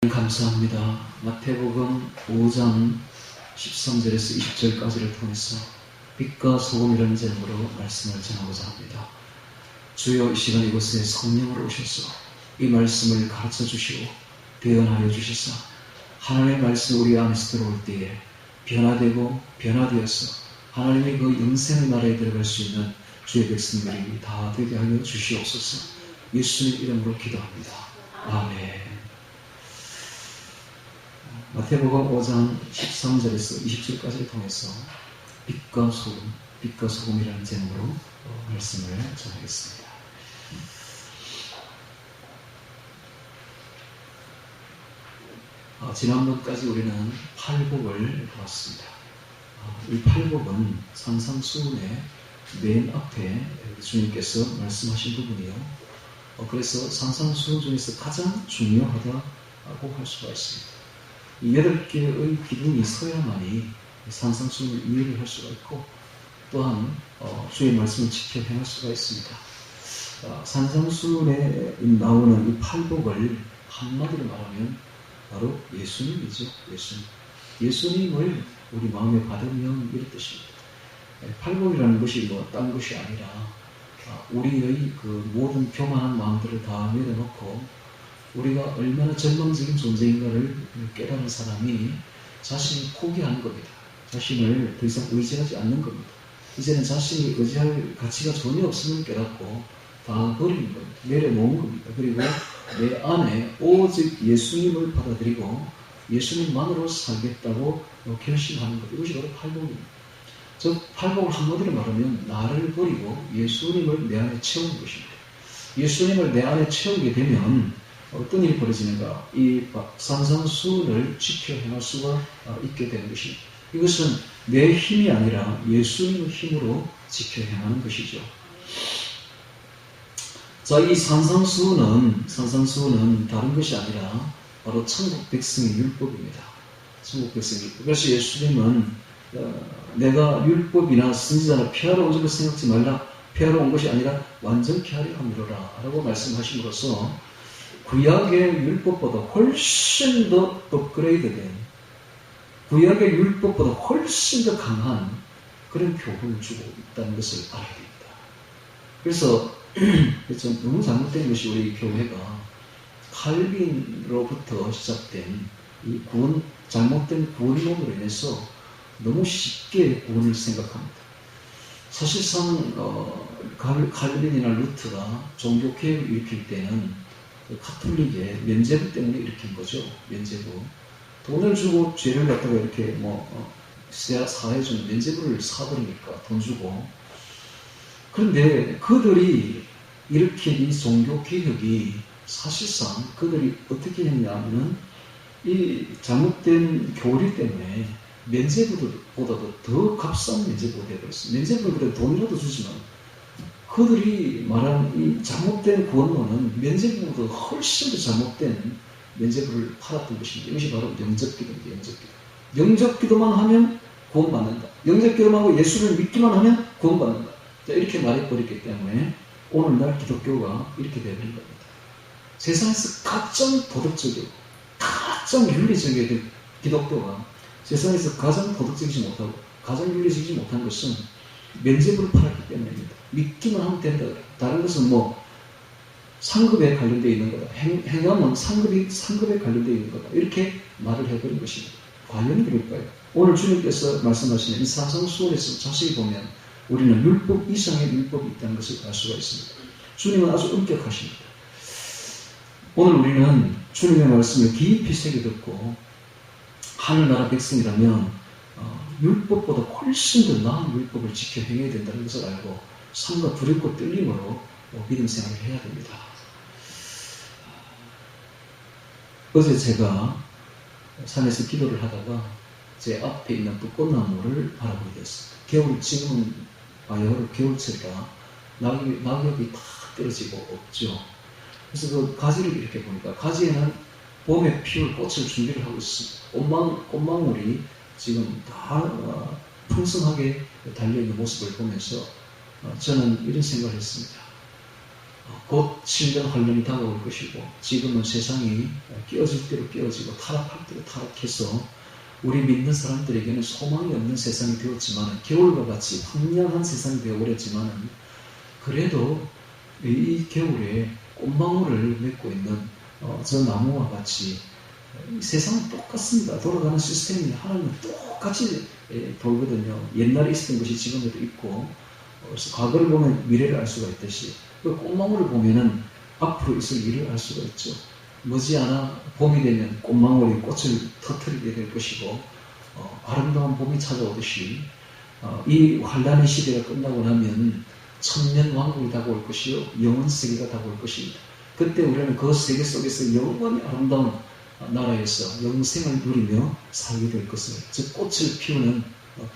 감사합니다. 마태복음 5장 13절에서 20절까지를 통해서 빛과 소금이라는 제목으로 말씀을 전하고자 합니다. 주여, 이 시간 이곳에 성령으로 오셔서 이 말씀을 가르쳐 주시고 대언하여 주시사 하나님의 말씀 우리 안에서 들어올 때에 변화되고 변화되어서 하나님의 그 영생의 나라에 들어갈 수 있는 주의 백성들이 다 되게 하여 주시옵소서. 예수님 이름으로 기도합니다. 아멘. 마태복음 5장 13절에서 20절까지를 통해서 빛과 소금이라는 제목으로 말씀을 전하겠습니다. 지난번까지 우리는 팔복을 보았습니다. 이 팔복은 산상수훈의 맨 앞에 주님께서 말씀하신 부분이요. 그래서 산상수훈 중에서 가장 중요하다고 할 수가 있습니다. 이 8개의 기둥이 서야만이 산상수훈을 이해를 할 수가 있고 또한 주의 말씀을 지켜 행할 수가 있습니다. 산상수훈에 나오는 이 팔복을 한마디로 말하면 바로 예수님이죠. 예수님을 우리 마음에 받으면 이런 뜻입니다. 팔복이라는 것이 딴 것이 아니라 우리의 그 모든 교만한 마음들을 다 내려놓고 우리가 얼마나 절망적인 존재인가를 깨달은 사람이 자신을 포기하는 겁니다. 자신을 더 이상 의지하지 않는 겁니다. 이제는 자신이 의지할 가치가 전혀 없음을 깨닫고 다 버리는 겁니다. 내려놓은 겁니다. 그리고 내 안에 오직 예수님을 받아들이고 예수님만으로 살겠다고 결심하는 것. 이것이 바로 팔복입니다. 즉 팔복을 한마디로 말하면 나를 버리고 예수님을 내 안에 채우는 것입니다. 예수님을 내 안에 채우게 되면 어떤 일이 벌어지는가? 이 산상수훈을 지켜 행할 수가 있게 되는 것입니다. 이것은 내 힘이 아니라 예수님의 힘으로 지켜 행하는 것이죠. 자, 이 산상수훈은 다른 것이 아니라 바로 천국 백성의 율법입니다. 천국 백성의 율법. 그래서 예수님은 내가 율법이나 선지자나 폐하러 온 줄로 생각지 말라. 폐하러 온 것이 아니라 완전케 하려 함이로라 라고 말씀하심으로써 구약의 율법보다 훨씬 더 업그레이드된, 구약의 율법보다 훨씬 더 강한 그런 교훈을 주고 있다는 것을 알아야 됩니다. 그래서 너무 잘못된 것이 우리 교회가 칼빈으로부터 시작된 이 잘못된 구원론으로 인해서 너무 쉽게 구원을 생각합니다. 사실상 칼빈이나 루트가 종교개혁을 일으킬 때는 카톨릭의 면죄부 때문에 일으킨 거죠. 면죄부. 돈을 주고 죄를 갖다가 이렇게 사해주는 면죄부를 사버리니까 돈 주고. 그런데 그들이 일으킨 이 종교개혁이 사실상 그들이 어떻게 했냐면은 이 잘못된 교리 때문에 면죄부보다도 더 값싼 면죄부가 되어버렸어요. 면죄부는 그래도 돈이라도 주지만 그들이 말한 이 잘못된 구원론은 면죄부보다 훨씬 더 잘못된 면죄부를 팔았던 것입니다. 이것이 바로 영접기도입니다. 영접기도만 하면 구원받는다. 영접기도만 하고 예수를 믿기만 하면 구원받는다. 자, 이렇게 말해버렸기 때문에 오늘날 기독교가 이렇게 되어버린 겁니다. 세상에서 가장 도덕적이고 가장 윤리적인 기독교가 세상에서 가장 도덕적이지 못하고 가장 윤리적이지 못한 것은 면죄부를 팔았기 때문입니다. 믿기만 하면 된다. 다른 것은 상급에 관련되어 있는 거다. 행함은 상급에 관련되어 있는 거다. 이렇게 말을 해버린 것입니다. 과연 그럴까요? 오늘 주님께서 말씀하시는 이 산상수훈에서 자세히 보면 우리는 율법 이상의 율법이 있다는 것을 알 수가 있습니다. 주님은 아주 엄격하십니다. 오늘 우리는 주님의 말씀을 깊이 새겨 듣고 하늘나라 백성이라면 율법보다 훨씬 더 나은 율법을 지켜 행해야 된다는 것을 알고 삶과 두렵고 떨림으로 믿음 생활을 해야 됩니다. 어제 제가 산에서 기도를 하다가 제 앞에 있는 벚꽃나무를 바라보게 됐습니다. 지금은 겨울철이라 낙엽이 다 떨어지고 없죠. 그래서 그 가지를 이렇게 보니까 가지에는 봄에 피울 꽃을 준비를 하고 있습니다. 꽃망울이 지금 다 풍성하게 달려있는 모습을 보면서 저는 이런 생각을 했습니다. 곧 7년 환란이 다가올 것이고 지금은 세상이 끼어질 대로 끼어지고 타락할 대로 타락해서 우리 믿는 사람들에게는 소망이 없는 세상이 되었지만 겨울과 같이 황량한 세상이 되어버렸지만 그래도 이 겨울에 꽃망울을 맺고 있는 저 나무와 같이 세상은 똑같습니다. 돌아가는 시스템이 하나님은 똑같이 돌거든요. 옛날에 있었던 것이 지금에도 있고 그래서 과거를 보면 미래를 알 수가 있듯이 그 꽃망울을 보면은 앞으로 있을 일을 알 수가 있죠. 머지않아 봄이 되면 꽃망울이 꽃을 터뜨리게 될 것이고 아름다운 봄이 찾아오듯이 이 환란의 시대가 끝나고 나면 천년 왕국이 다가올 것이요 영원 세계가 다가올 것입니다. 그때 우리는 그 세계 속에서 영원히 아름다운 나라에서 영생을 누리며 살게 될 것을, 즉 꽃을 피우는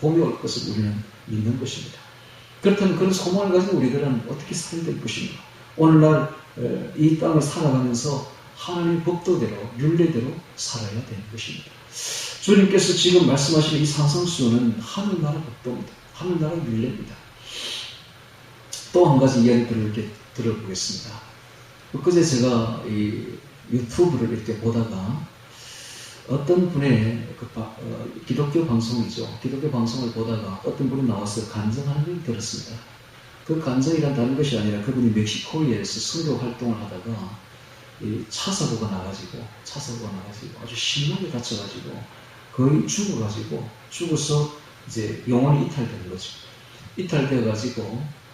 봄이 올 것을 우리는 믿는 것입니다. 그렇다면 그런 소망을 가지고 우리들은 어떻게 살아야 될 것인가? 오늘날 이 땅을 살아가면서 하나님의 법도대로 율례대로 살아야 되는 것입니다. 주님께서 지금 말씀하시는 이 산성수는 하늘나라 법도입니다. 하늘나라 율례입니다. 또 한 가지 이야기들을 이렇게 들어보겠습니다. 그제 제가 이 유튜브를 이렇게 보다가 어떤 분의 기독교 방송이죠. 기독교 방송을 보다가 어떤 분이 나와서 간증하는 걸 들었습니다. 그 간증이란 다른 것이 아니라 그분이 멕시코에서 선교 활동을 하다가 차 사고가 나가지고 아주 심하게 다쳐가지고 거의 죽어서 이제 영혼이 이탈되는 거죠. 이탈되어가지고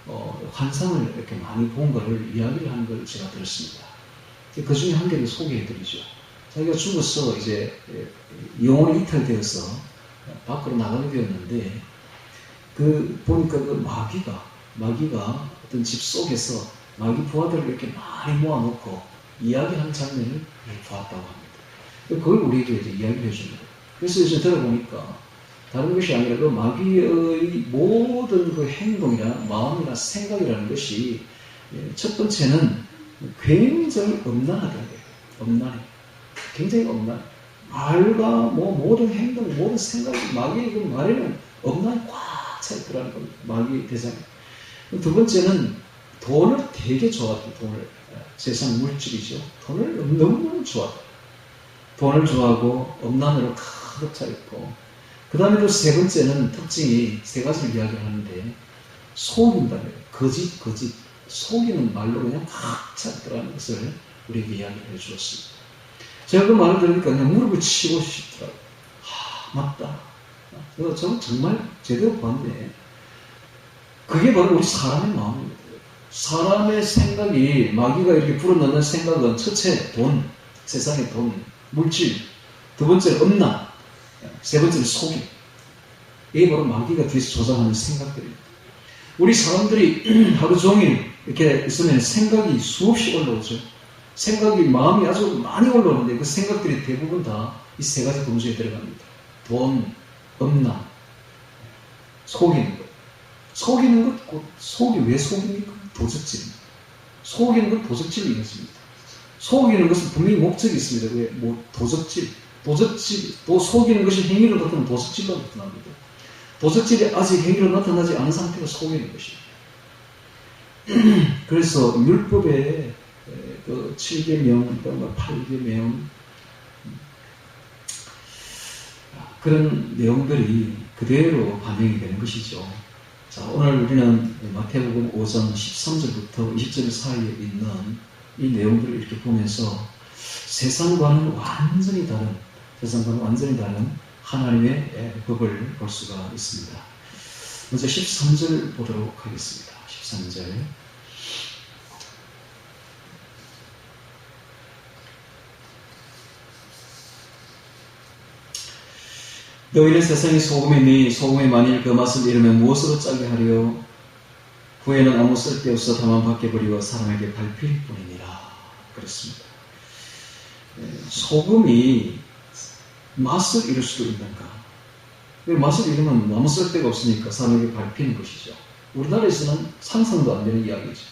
환상을 이렇게 많이 본 것을 이야기를 하는 걸 제가 들었습니다. 그 중에 한 개를 소개해드리죠. 자기가 죽어서 이제 영혼이 이탈되어서 밖으로 나가게 되었는데 보니까 그 마귀가 어떤 집 속에서 마귀 부하들을 이렇게 많이 모아놓고 이야기하는 장면을 보았다고 합니다. 그걸 우리에게 이제 이야기를 해줍니다. 그래서 이제 들어보니까 다른 것이 아니라 그 마귀의 모든 그 행동이나 마음이나 생각이라는 것이 첫 번째는 굉장히 엄난하다는 거예요. 엄난해. 굉장히 엄난해. 말과 모든 행동, 모든 생각이 마귀의 그 말에는 엄난히 꽉 차 있더라는 겁니다. 마귀의 대상이. 두 번째는 돈을 되게 좋아해요. 세상 물질이죠. 돈을 너무너무 좋아해요. 돈을 좋아하고 엄난으로 가득 차 있고 그 다음에 또 세 번째는 특징이 세 가지를 이야기하는데 속인다는 거예요. 거짓. 속이는 말로 그냥 꽉 차 있더라는 것을 우리에게 이야기를 해주었습니다. 제가 그 말을 들으니까 그냥 무릎을 치고 싶더라고요. 맞다. 그래서 저는 정말 제대로 봤네. 그게 바로 우리 사람의 마음입니다. 사람의 생각이 마귀가 이렇게 불어넣는 생각은 첫째 돈, 세상의 돈, 물질, 두 번째는 음란, 세 번째는 속임. 이게 바로 마귀가 뒤에서 조장하는 생각들입니다. 우리 사람들이 하루 종일 이렇게 있으면 생각이 수없이 올라오죠. 마음이 아주 많이 올라오는데 그 생각들이 대부분 다 이 세 가지 범주에 들어갑니다. 돈, 음란, 속이는 것. 속이는 것, 속이 왜 속입니까? 도적질입니다. 속이는 건 도적질이 있습니다. 속이는 것은 분명히 목적이 있습니다. 왜? 도적질, 또 속이는 것이 행위로 나타나면 도적질로 나타납니다. 도적질이 아직 행위로 나타나지 않은 상태가 속이는 것입니다. 그래서 율법의 그 7계명, 8계명 그런 내용들이 그대로 반영이 되는 것이죠. 자, 오늘 우리는 마태복음 5장 13절부터 20절 사이에 있는 이 내용들을 이렇게 보면서 세상과는 완전히 다른 하나님의 법을 볼 수가 있습니다. 먼저 13절 보도록 하겠습니다. 13절. 너희는 세상의 소금이니 소금이 만일 그 맛을 잃으면 무엇으로 짜게 하려? 후에는 아무 쓸데없어 다만 밖에 버리고 사람에게 밟힐 뿐이니라. 그렇습니다. 소금이 맛을 잃을 수도 있는가? 맛을 잃으면 아무 쓸데가 없으니까 사람에게 밟히는 것이죠. 우리나라에서는 상상도 안 되는 이야기죠.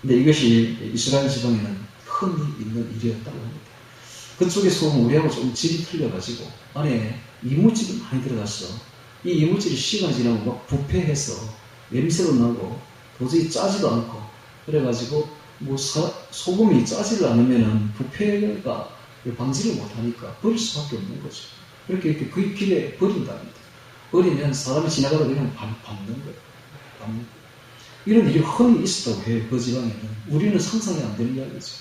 근데 이것이 이스라엘 지방에는 흔히 있는 일이었다고 합니다. 그쪽의 소금 우리하고 좀 질이 틀려가지고 안에 이물질이 많이 들어갔어. 이 이물질이 시간이 지나고 막 부패해서 냄새도 나고 도저히 짜지도 않고 그래가지고 소금이 짜지를 않으면 부패가 방지를 못하니까 버릴 수밖에 없는 거죠. 그렇게 그 길에 버린답니다. 버리면 사람이 지나가다 그냥 밟는 거예요. 이런 일이 흔히 있었다고 해요. 그 지방에는. 우리는 상상이 안 되는 이야기죠.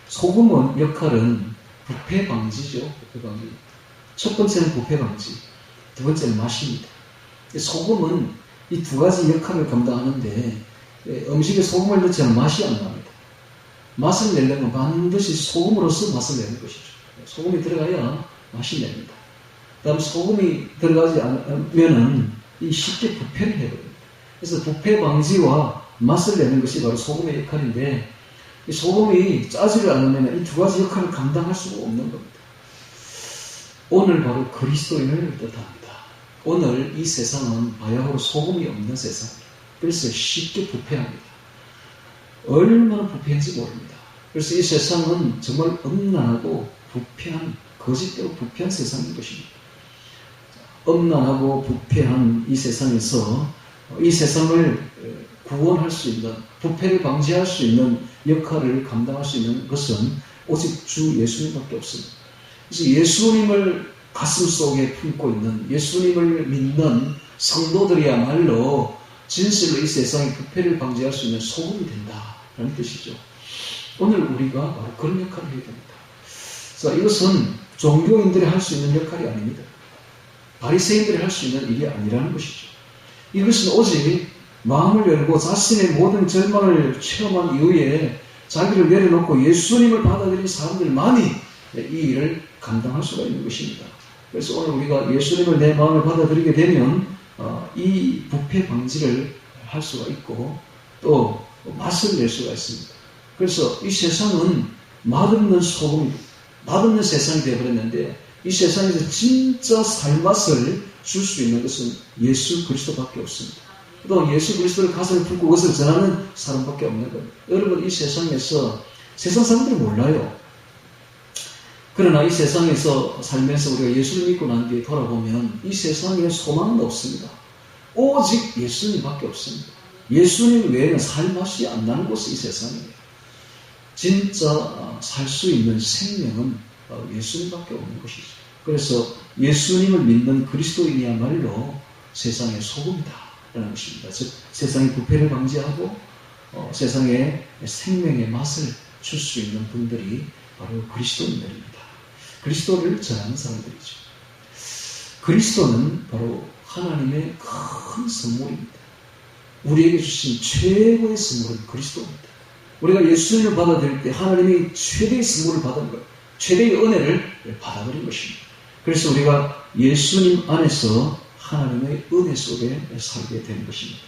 소금은 역할은 부패 방지죠. 부패 방지. 첫 번째는 부패 방지, 두 번째는 맛입니다. 소금은 이 두 가지 역할을 감당하는데 음식에 소금을 넣지 않으면 맛이 안 납니다. 맛을 내려면 반드시 소금으로서 맛을 내는 것이죠. 소금이 들어가야 맛이 납니다. 다음 소금이 들어가지 않으면 쉽게 부패를 해버립니다. 그래서 부패 방지와 맛을 내는 것이 바로 소금의 역할인데 이 소금이 짜지를 않으면 이 두 가지 역할을 감당할 수가 없는 겁니다. 오늘 바로 그리스도인을 뜻합니다. 오늘 이 세상은 바야흐로 소금이 없는 세상입니다. 그래서 쉽게 부패합니다. 얼마나 부패한지 모릅니다. 그래서 이 세상은 정말 음란하고 부패한, 거짓대로 부패한 세상인 것입니다. 음란하고 부패한 이 세상에서 이 세상을 구원할 수 있는, 부패를 방지할 수 있는 역할을 감당할 수 있는 것은 오직 주 예수님밖에 없습니다. 그래서 예수님을 가슴 속에 품고 있는, 예수님을 믿는 성도들이야말로 진실로 이 세상의 부패를 방지할 수 있는 소금이 된다라는 뜻이죠. 오늘 우리가 바로 그런 역할을 해야 됩니다. 자, 이것은 종교인들이 할 수 있는 역할이 아닙니다. 바리새인들이 할 수 있는 일이 아니라는 것이죠. 이것은 오직 마음을 열고 자신의 모든 절망을 체험한 이후에 자기를 내려놓고 예수님을 받아들인 사람들만이 이 일을 감당할 수가 있는 것입니다. 그래서 오늘 우리가 예수님을 내 마음에 받아들이게 되면 이 부패 방지를 할 수가 있고 또 맛을 낼 수가 있습니다. 그래서 이 세상은 맛없는 소금이고 맛없는 세상이 되어버렸는데 이 세상에서 진짜 살맛을 줄 수 있는 것은 예수 그리스도밖에 없습니다. 또 예수 그리스도를 가슴에 품고 그것을 전하는 사람밖에 없는 겁니다. 여러분, 이 세상에서 세상 사람들이 몰라요. 그러나 이 세상에서 살면서 우리가 예수를 믿고 난 뒤에 돌아보면 이 세상에 소망은 없습니다. 오직 예수님밖에 없습니다. 예수님 외에는 살 맛이 안 나는 곳이 이 세상이에요. 진짜 살 수 있는 생명은 예수님밖에 없는 것이죠. 그래서 예수님을 믿는 그리스도인이야말로 세상의 소금이다 라는 것입니다. 즉 세상의 부패를 방지하고 세상에 생명의 맛을 줄 수 있는 분들이 바로 그리스도인들입니다. 그리스도를 전하는 사람들이죠. 그리스도는 바로 하나님의 큰 선물입니다. 우리에게 주신 최고의 선물은 그리스도입니다. 우리가 예수님을 받아들일 때 하나님이 최대의 선물을 받은 것, 최대의 은혜를 받아버린 것입니다. 그래서 우리가 예수님 안에서 하나님의 은혜 속에 살게 되는 것입니다.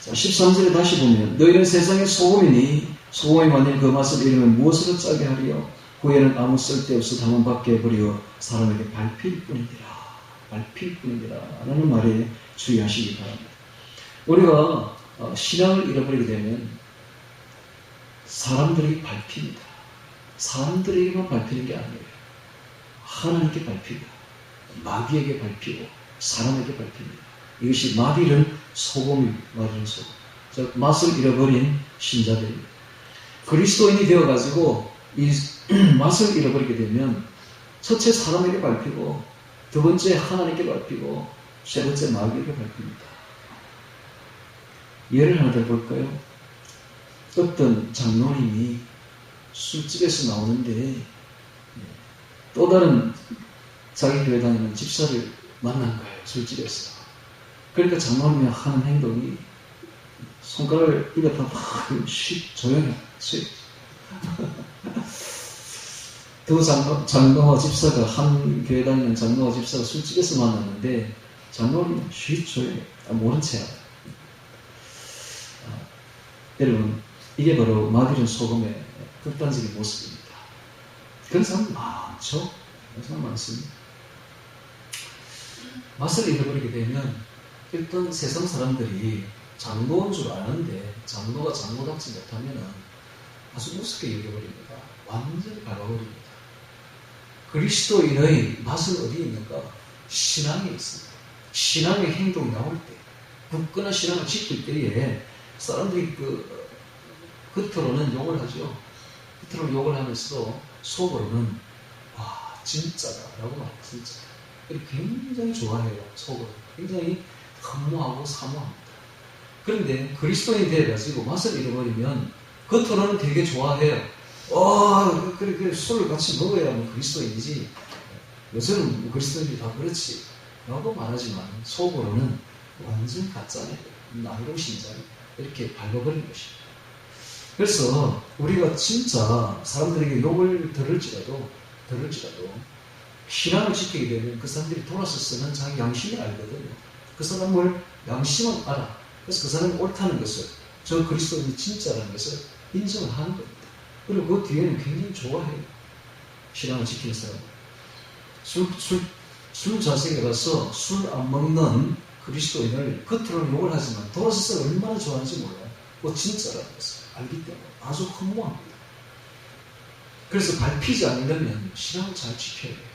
자, 13절에 다시 보면 너희는 세상의 소금이니 소금이 만일 그 맛을 잃으면 무엇으로 짜게 하리요? 후에는 아무 쓸데없어 담은 밖에 버려 사람에게 밟힐 뿐이니라. 밟힐 뿐이니라 라는 말에 주의하시기 바랍니다. 우리가 신앙을 잃어버리게 되면 사람들이 밟힙니다. 사람들에게만 밟히는 게 아니에요. 하나님께 밟히고 마귀에게 밟히고 사람에게 밟힙니다. 이것이 마귀는 소금이 마귀는 소금. 즉 맛을 잃어버린 신자들입니다. 그리스도인이 되어가지고 이 맛을 잃어버리게 되면 첫째 사람에게 밟히고 두 번째 하나님께 밟히고 세 번째 마귀에게 밟힙니다. 예를 하나 들어볼까요? 어떤 장로님이 술집에서 나오는데 또 다른 자기 교회 다니는 집사를 만난 거예요. 술집에서. 그러니까 장로님이 하는 행동이 손가락을 입에다 막 조용히 두 장로와 집사가 한 교회 다니는 장로와 집사가 술집에서 만났는데 장로님이 조용히 모른 채 여러분, 이게 바로 마귀는 소금의 극단적인 모습입니다. 그런 사람 많죠? 그런 사람 많습니다. 맛을 잃어버리게 되면 일단 세상 사람들이 장로인 줄 아는데 장로가 장로답지 못하면 아주 우습게 여겨버립니다. 완전히 밟아버립니다. 그리스도인의 맛은 어디에 있는가? 신앙에 있습니다. 신앙의 행동이 나올 때, 굳건한 신앙을 지킬 때에 사람들이 그 겉으로는 욕을 하죠. 겉으로는 욕을 하면서도 속으로는 와 진짜다 라고 말해요. 진짜. 굉장히 좋아해요. 속으로. 굉장히 흠모하고 사모합니다. 그런데 그리스도인이 돼가지고 맛을 잃어버리면 겉으로는 되게 좋아해요. 그래 술을 같이 먹어야 뭐 그리스도인이지. 요새는 뭐 그리스도인들이 다 그렇지 라고 말하지만 속으로는 완전 가짜네, 나이로 신자네, 이렇게 밟아버린 것입니다. 그래서 우리가 진짜 사람들에게 욕을 들을지라도 신앙을 지키게 되면 그 사람들이 돌아서서는 자기 양심이 알거든요. 그 사람을 양심은 알아. 그래서 그 사람이 옳다는 것을, 저 그리스도인이 진짜라는 것을 인정을 하는 겁니다. 그리고 그 뒤에는 굉장히 좋아해요. 신앙을 지키는 사람. 술 자식에 가서 술 안 먹는 그리스도인을 겉으로는 욕을 하지만 돌아서서 얼마나 좋아하는지 몰라요. 그 진짜라는 것을 알기 때문에 아주 흠모합니다. 그래서 밟히지 않으려면 신앙을 잘 지켜야 돼요.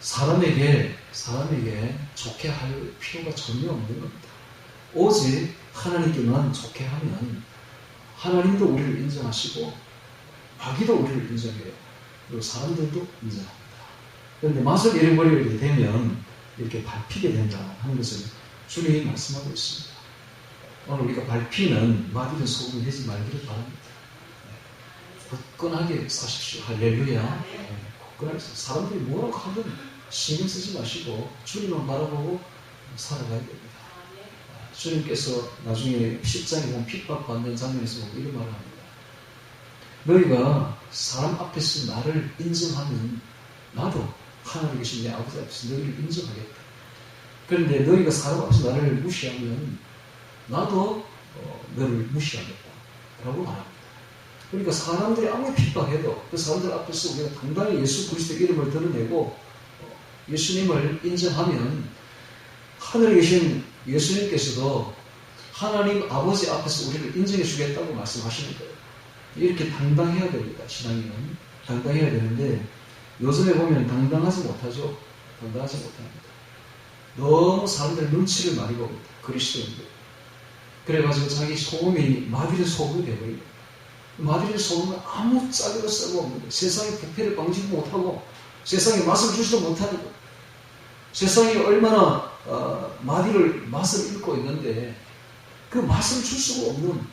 사람에게 좋게 할 필요가 전혀 없는 겁니다. 오직 하나님께만 좋게 하면 하나님도 우리를 인정하시고 마귀도 우리를 인정해요. 그리고 사람들도 인정합니다. 그런데 맛을 잃어버리게 되면 이렇게 밟히게 된다 하는 것을 주님이 말씀하고 있습니다. 오늘 우리가 밟히는 마귀는 소금이 되지 말기를 바랍니다. 굳건하게 사십시오. 할렐루야. 굳건하게 사람들이 뭐라고 하든 신경 쓰지 마시고 주님만 바라보고 살아가야 됩니다. 주님께서 나중에 10장에 보면 핍박받는 장면에서 보면 이런 말을 합니다. 너희가 사람 앞에서 나를 인정하면 나도 하나님에 계신 내 아버지 앞에서 너희를 인정하겠다. 그런데 너희가 사람 앞에서 나를 무시하면 나도 너를 무시하겠다 라고 말합니다. 그러니까 사람들이 아무리 핍박해도 그 사람들 앞에서 우리가 당당히 예수 그리스도의 이름을 드러내고 예수님을 인정하면 하늘에 계신 예수님께서도 하나님 아버지 앞에서 우리를 인정해 주겠다고 말씀하시는 거예요. 이렇게 당당해야 됩니다. 신앙인은 당당해야 되는데 요즘에 보면 당당하지 못하죠. 당당하지 못합니다. 너무 사람들 눈치를 많이 봅니다. 그리스도인들. 그래가지고 자기 소금이 마귀의 소금이 되어버립니다. 마귀의 소금은 아무 짝에도 쓸모없는 거예요. 세상의 부패를 방지도 못하고 세상에 맛을 주지도 못하는 거예요. 세상이 얼마나 마귀를 맛을 잃고 있는데 그 맛을 줄 수가 없는,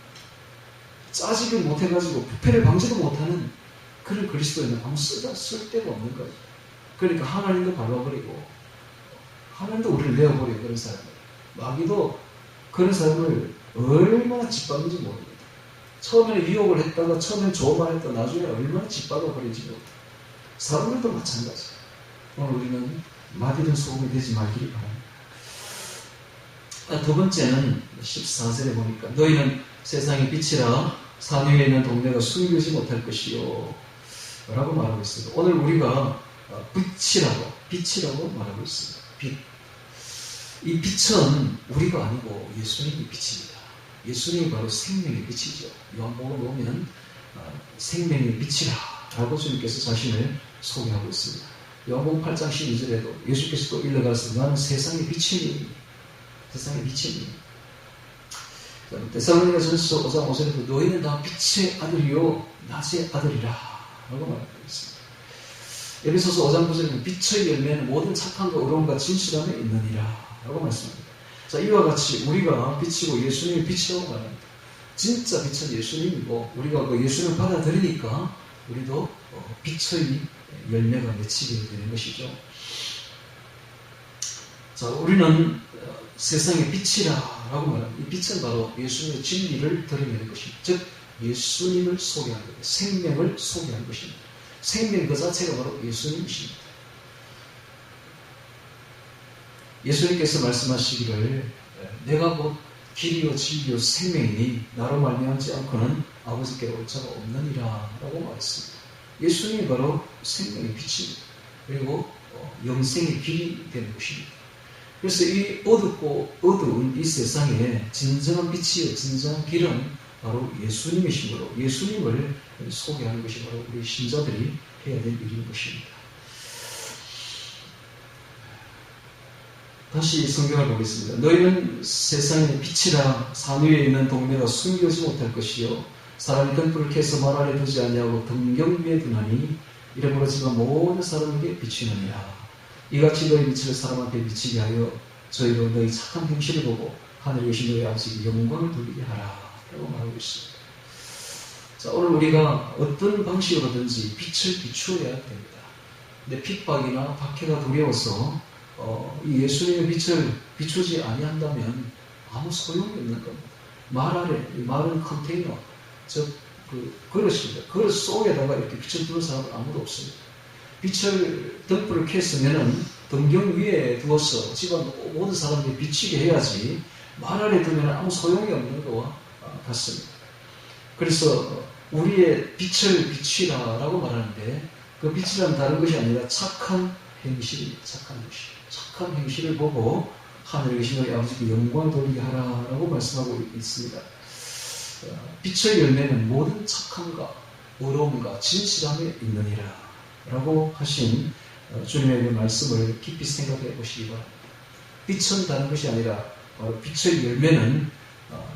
짜지를 못해가지고 부패를 방지도 못하는 그런 그리스도인은 아무 쓸데가 없는 거예요. 그러니까 하나님도 밟아버리고 하나님도 우리를 내어버리고 그런 사람을, 마귀도 그런 사람을 얼마나 짓밟는지 모릅니다. 처음에는 유혹을 했다가 처음에는 좋은 했다가 나중에 얼마나 짓밟아버리는지 모릅니다. 사람들도 마찬가지예요. 오늘 우리는 마귀든 소금이 되지 말기를 바랍니다. 두 번째는 14절에 보니까 너희는 세상의 빛이라 산 위에 있는 동네가 숨기지 못할 것이요 라고 말하고 있습니다. 오늘 우리가 빛이라고 말하고 있습니다. 빛. 이 빛은 우리가 아니고 예수님이 빛입니다. 예수님이 바로 생명의 빛이죠. 요한복음을 보면 생명의 빛이라 라고 주님께서 자신을 소개하고 있습니다. 요한복음 8장 12절에도 예수께서도 일러가서 나는 세상의 빛이니, 세상의 빛이니. 데살로니가전서 5장 5절에도 너희는 다 빛의 아들이요 낮의 아들이라 라고 말하고 있습니다. 에베소서 5장 9절에는 빛의 열매는 모든 착함과 의로움과 진실함에 있느니라 라고 말씀합니다. 자, 이와 같이 우리가 빛이고 예수님이 빛이라고 말합니다. 진짜 빛은 예수님이고 우리가 그 예수님을 받아들이니까 우리도 빛의 열매가 맺히게 되는 것이죠. 자, 우리는 세상의 빛이라고 말합니다. 이 빛은 바로 예수님의 진리를 드러내는 것입니다. 즉 예수님을 소개하는 것입니다. 생명을 소개하는 것입니다. 생명 그 자체가 바로 예수님이십니다. 예수님께서 말씀하시기를 내가 곧 길이요 진리요 생명이니 나로 말미암지 않고는 아버지께로 올 자가 없느니라 라고 말했습니다. 예수님이 바로 생명의 빛입니다. 그리고 영생의 길이 되는 것입니다. 그래서 이 어둡고 어두운 이 세상에 진정한 빛이요 진정한 길은 바로 예수님이시므로 예수님을 소개하는 것이 바로 우리 신자들이 해야 될 일인 것입니다. 다시 성경을 보겠습니다. 너희는 세상의 빛이라 산 위에 있는 동네가 숨겨지 못할 것이요 사람이 등불을 켜서 말 아래 두지 아니하고 등경 위에 두나니 이러므로 지가 모든 사람에게 비치느니라. 이같이 너희 빛을 사람 앞에 비치게 하여 저희로 너희 착한 행실을 보고 하늘에 계신 너희 아버지께 영광을 돌리게 하라 라고 말하고 있습니다. 자, 오늘 우리가 어떤 방식으로든지 빛을 비추어야 됩니다. 근데 핍박이나 박해가 두려워서 이 예수님의 빛을 비추지 아니한다면 아무 소용이 없는 겁니다. 말 아래, 말은 컨테이너, 그릇입니다. 그릇 속에다가 이렇게 빛을 두는 사람은 아무도 없습니다. 빛을, 등불을 켰으면은 등경 위에 두어서 집안 모든 사람들이 비치게 해야지 말 아래 두면 아무 소용이 없는 것과 같습니다. 그래서 우리의 빛을 비치라라고 말하는데 그 빛이란 다른 것이 아니라 착한 행실입니다. 착한 행실. 착한 행실을 보고 하늘에 계신 너희 아버지께 영광 돌리게 하라라고 말씀하고 있습니다. 빛의 열매는 모든 착함과 의로움과 진실함에 있느니라 라고 하신 주님의 말씀을 깊이 생각해 보시기 바랍니다. 빛은 다른 것이 아니라 빛의 열매는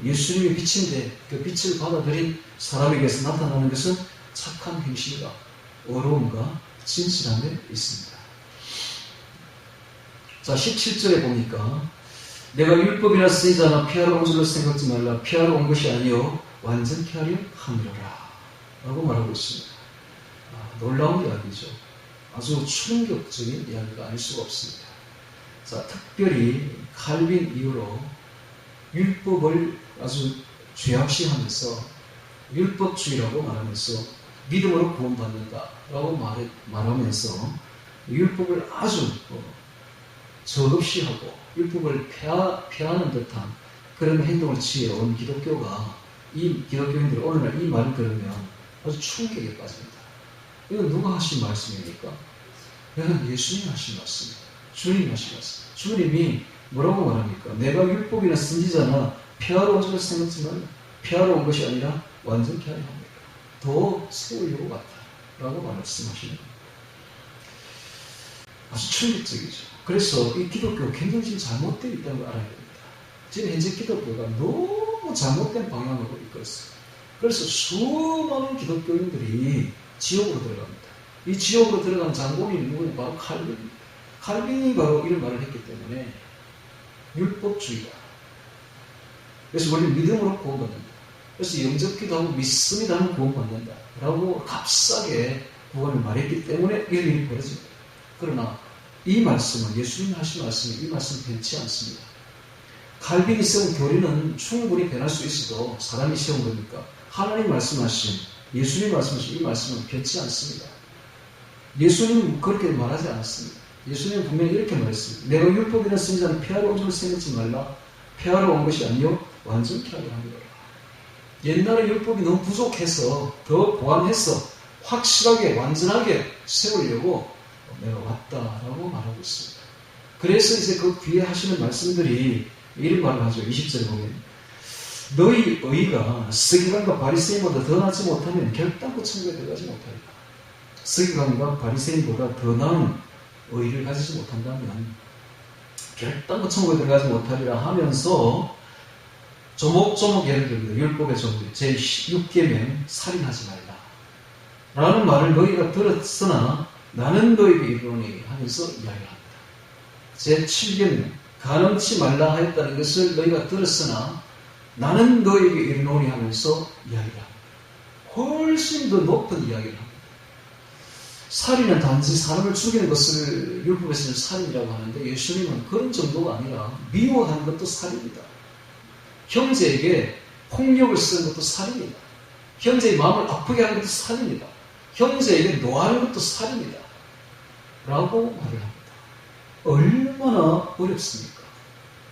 예수님의 빛인데 그 빛을 받아들인 사람에게서 나타나는 것은 착한 행실과 의로움과 진실함에 있습니다. 자, 17절에 보니까 내가 율법이나 쓰이잖아 피하러 온 줄로 생각지 말라. 피하러 온 것이 아니요 완전케 하려 함이로라 라고 말하고 있습니다. 놀라운 이야기죠. 아주 충격적인 이야기가 아닐 수가 없습니다. 자, 특별히 칼빈 이후로 율법을 아주 죄악시하면서 율법주의라고 말하면서 믿음으로 구원받는다라고 말하면서 율법을 아주 저급시하고 율법을 폐하는 듯한 그런 행동을 취해온 기독교가 이 기독교인들이 오늘날 이 말을 들으면 아주 충격에 빠집니다. 이건 누가 하신 말씀입니까? 이건 예수님이 하신 말씀입니다. 주님이 하신 말씀. 주님이 뭐라고 말합니까? 내가 율법이나 선지자나 폐하러 온 줄 생각지만 폐하러 온 것이 아니라 완전케 하려 합니다. 더 세우려고 왔다 라고 말씀하시는 겁니다. 아주 충격적이죠. 그래서 이 기독교가 굉장히 잘못되어 있다는 걸 알아야 됩니다. 지금 현재 기독교가 너무 잘못된 방향으로 이끌고 있어요. 그래서 수많은 기독교인들이 지옥으로 들어갑니다. 이 지옥으로 들어간 장본인이 누구냐? 바로 칼빈입니다. 칼빈이 바로 이런 말을 했기 때문에 율법주의다. 그래서 원래 믿음으로 구원받는다. 그래서 영접기도 하고 믿습니다 하면 구원받는다 라고 값싸게 구원을 말했기 때문에 이런 일이 벌어집니다. 그러나 이 말씀은 예수님이 하신 말씀이 이 말씀은 변치 않습니다. 칼빈이 세운 교리는 충분히 변할 수 있어도 사람이 세운 거니까 하나님 말씀하신 예수님 말씀하신 이 말씀은 변치 않습니다. 예수님은 그렇게 말하지 않았습니다. 예수님은 분명히 이렇게 말했습니다. 내가 율법이나 선지자는 폐하러 온 줄 생각지 말라. 폐하러 온 것이 아니요 완전케 하려 함이라. 옛날에 율법이 너무 부족해서 더 보완해서 확실하게 완전하게 세우려고 내가 왔다라고 말하고 있습니다. 그래서 이제 그 뒤에 하시는 말씀들이 이런 말을 하죠. 20절에 보면 너희 의가 서기관과 바리새인보다 더 낫지 못하면 결단코 천국에 들어가지 못하리라. 서기관과 바리새인보다 더 나은 의를 가지지 못한다면 결단코 천국에 들어가지 못하리라 하면서 조목조목 예를 듭니다. 율법의 종류 제6계명 살인하지 말라 라는 말을 너희가 들었으나 나는 너희에게 이르노니 하면서 이야기합니다. 제7계명 간음치 말라 하였다는 것을 너희가 들었으나 나는 너희에게 이르노니 하면서 이야기를 합니다. 훨씬 더 높은 이야기를 합니다. 살인은 단지 사람을 죽이는 것을 율법에서는 살인이라고 하는데 예수님은 그런 정도가 아니라 미워하는 것도 살인이다. 형제에게 폭력을 쓰는 것도 살인이다. 형제의 마음을 아프게 하는 것도 살인이다. 형제에게 노하는 것도 살인이다. 라고 말을 합니다. 얼마나 어렵습니까?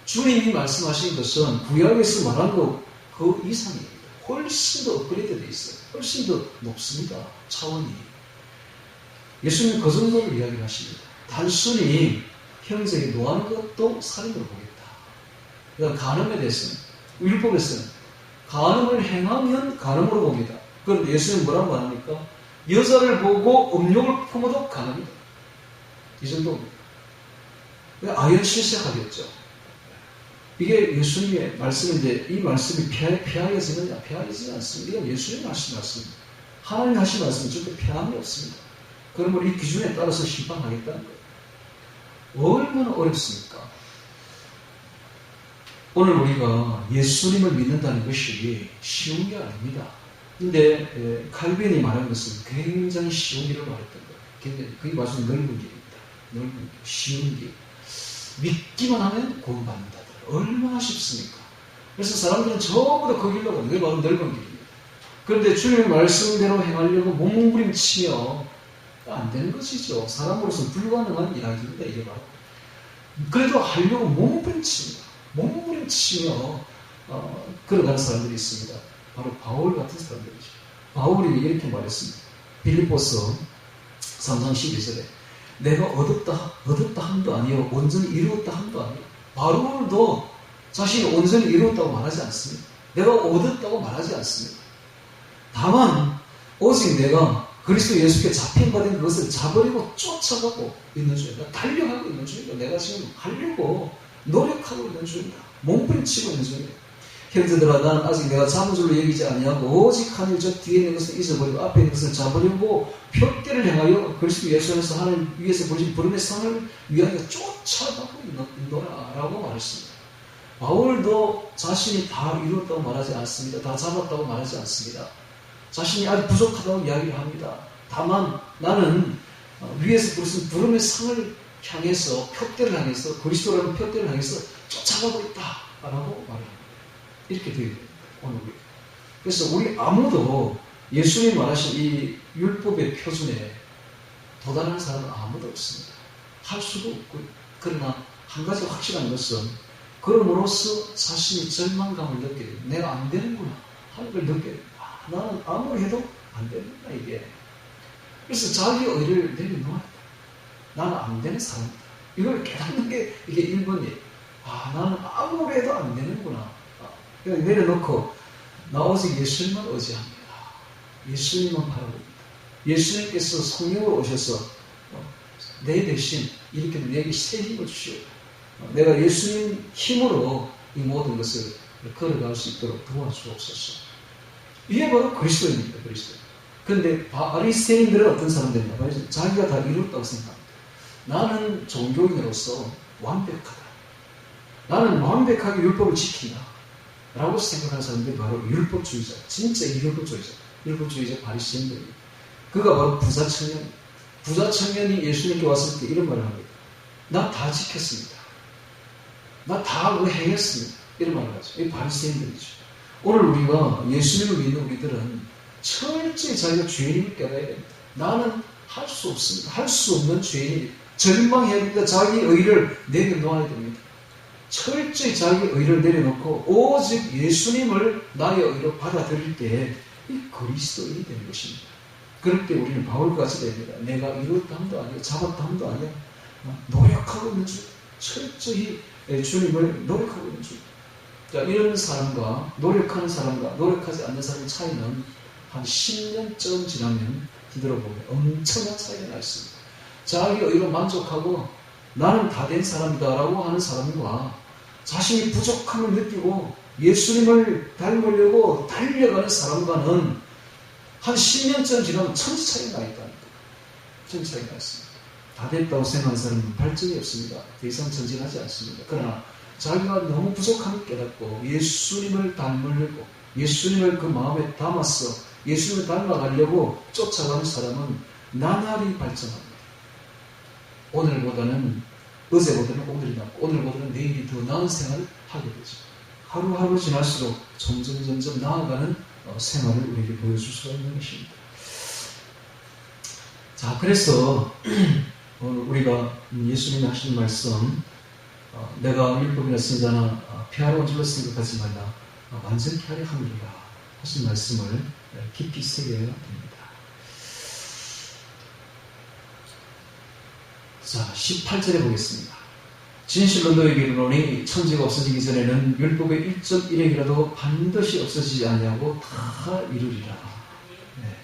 주님이 말씀하신 것은 구약에서 말한 것 그 이상입니다. 훨씬 더 업그레이드 되어 있어요. 훨씬 더 높습니다. 차원이. 예수님은 그 정도를 이야기를 하십니다. 단순히 형제에게 노하는 것도 살인으로 보겠다. 그러니까 간음에 대해서는 율법에서는 간음을 행하면 간음으로 봅니다. 그런데 예수님은 뭐라고 말합니까? 여자를 보고 음욕을 품어도 간음이다. 이 정도입니다. 아연실색하겠죠. 이게 예수님의 말씀인데 이 말씀이 폐하여지느냐? 폐하여지지 않습니다. 이건 예수님이 하신 말씀입니다. 하나님이 하신 말씀은 절대 폐함이 없습니다. 그러면 이 기준에 따라서 심판하겠다는 거예요. 얼마나 어렵습니까? 오늘 우리가 예수님을 믿는다는 것이 쉬운 게 아닙니다. 근데 칼빈이 말한 것은 굉장히 쉬운 길을 말했던 거예요. 그게 바로 넓은 길입니다. 넓은 길, 쉬운 길. 믿기만 하면 구원받는다. 얼마나 쉽습니까? 그래서 사람들은 전부 다 그 길로 가는 게 바로 넓은 길입니다. 그런데 주님의 말씀대로 행하려고 몸부림치며 안 되는 것이죠. 사람으로서는 불가능한 이야기입니다. 이게 바로. 그래도 하려고 몸부림치며 걸어가는 사람들이 있습니다. 바로 바울 같은 사람들이죠. 바울이 이렇게 말했습니다. 빌립보서 3장 12절에 내가 얻었다 함도 아니요 온전히 이루었다 함도 아니요. 바울도 자신이 온전히 이루었다고 말하지 않습니다. 내가 얻었다고 말하지 않습니다. 다만 오직 내가 그리스도 예수께 잡힌 바 된 그것을 잡으려고 쫓아가고 있는 중이다. 달려가고 있는 중이다. 내가 지금 하려고 노력하고 있는 중이다. 몸부림치고 있는 중이다. 형제들아 나는 아직 내가 잡은 줄로 여기지 아니하고 오직 하늘 저 뒤에 있는 것을 잊어버리고 앞에 있는 것을 잡으려고 표대를 향하여 그리스도 예수 안에서 하늘 위에서 부르신 부름의 상을 위하여 쫓아가고 있노라 라고 말했습니다. 바울도 자신이 다 이루었다고 말하지 않습니다. 다 잡았다고 말하지 않습니다. 자신이 아직 부족하다고 이야기를 합니다. 다만 나는 위에서 부르신 부름의 상을 향해서 표대를 향해서 그리스도라는 표대를 향해서 쫓아가고 있다 라고 말합니다. 이렇게 되어 있습니다. 오늘 우리. 그래서 우리 아무도 예수님이 말하신 이 율법의 표준에 도달하는 사람은 아무도 없습니다. 할 수도 없고요. 그러나 한 가지 확실한 것은 그럼으로써 자신이 절망감을 느끼게 됩니다. 내가 안 되는구나 하는 걸 느끼게 됩니다. 나는 아무리 해도 안 되는구나 이게. 그래서 자기 의를 내려놓아야 돼. 나는 안 되는 사람이다. 이걸 깨닫는 게 이게 1번이에요. 나는 아무리 해도 안 되는구나. 그냥 내려놓고 나 오직 예수님만 의지합니다. 예수님만 바라봅니다. 예수님께서 성령으로 오셔서 내 대신 이렇게 내게 새 힘을 주시오. 내가 예수님 힘으로 이 모든 것을 걸어갈 수 있도록 도와주옵소서. 이게 바로 그리스도입니다. 그리스도. 그런데 바리새인들은 어떤 사람들이냐? 자기가 다 이뤘다고 생각합니다. 나는 종교인으로서 완벽하다. 나는 완벽하게 율법을 지킨다. 라고 생각하는 사람들이 바로 율법주의자, 진짜 율법주의자 바리새인들입니다. 그가 바로 부자 청년. 부자 청년이 예수님께 왔을 때 이런 말을 합니다. 나 다 지켰습니다. 나 다 그거 행했습니다. 이런 말을 하죠. 이 바리새인들이죠. 오늘 우리가 예수님을 믿는 우리들은 철저히 자기가 죄인임을 깨달아야 됩니다. 나는 할 수 없습니다. 할 수 없는 죄인입니다. 절망해야 됩니다. 자기 의를 내려놓아야 됩니다. 철저히 자기 의를 내려놓고 오직 예수님을 나의 의로 받아들일 때 이 그리스도인이 되는 것입니다. 그럴 때 우리는 바울과 같이 됩니다. 내가 이뤘다 함도 아니야, 잡았다 함도 아니야. 노력하고 있는 중, 철저히 주님을 노력하고 있는 중. 자, 이런 사람과 노력하는 사람과 노력하지 않는 사람의 차이는 한 10년쯤 지나면 뒤돌아보면 엄청난 차이가 나 있습니다. 자기 의로 만족하고 나는 다 된 사람이다라고 하는 사람과 자신이 부족함을 느끼고 예수님을 닮으려고 달려가는 사람과는 한 10년쯤 지나면 천지 차이가 나 있다니까. 천지 차이가 나 있습니다. 다 됐다고 생각하는 사람은 발전이 없습니다. 더 이상 전진하지 않습니다. 그러나 자기가 너무 부족함을 깨닫고 예수님을 닮으려고 예수님을 그 마음에 담아서 예수님을 닮아가려고 쫓아가는 사람은 나날이 발전합니다. 오늘보다는 어제보다는 오늘이 낫고 오늘보다는 내일이 더 나은 생활을 하게 되죠. 하루하루 지날수록 점점 나아가는 생활을 우리에게 보여줄 수가 있는 것입니다. 자, 그래서 오늘 우리가 예수님이 하신 말씀 내가 율법이나 선자나 피하려고 줄로 생각하지 말라 완전히 하려 함이라 하신 말씀을 깊이 새겨야 됩니다. 자, 18절에 보겠습니다. 진실로 너에게 이르노니 천지가 없어지기 전에는 율법의 1.1핵이라도 반드시 없어지지 아니하고 다 이루리라. 네.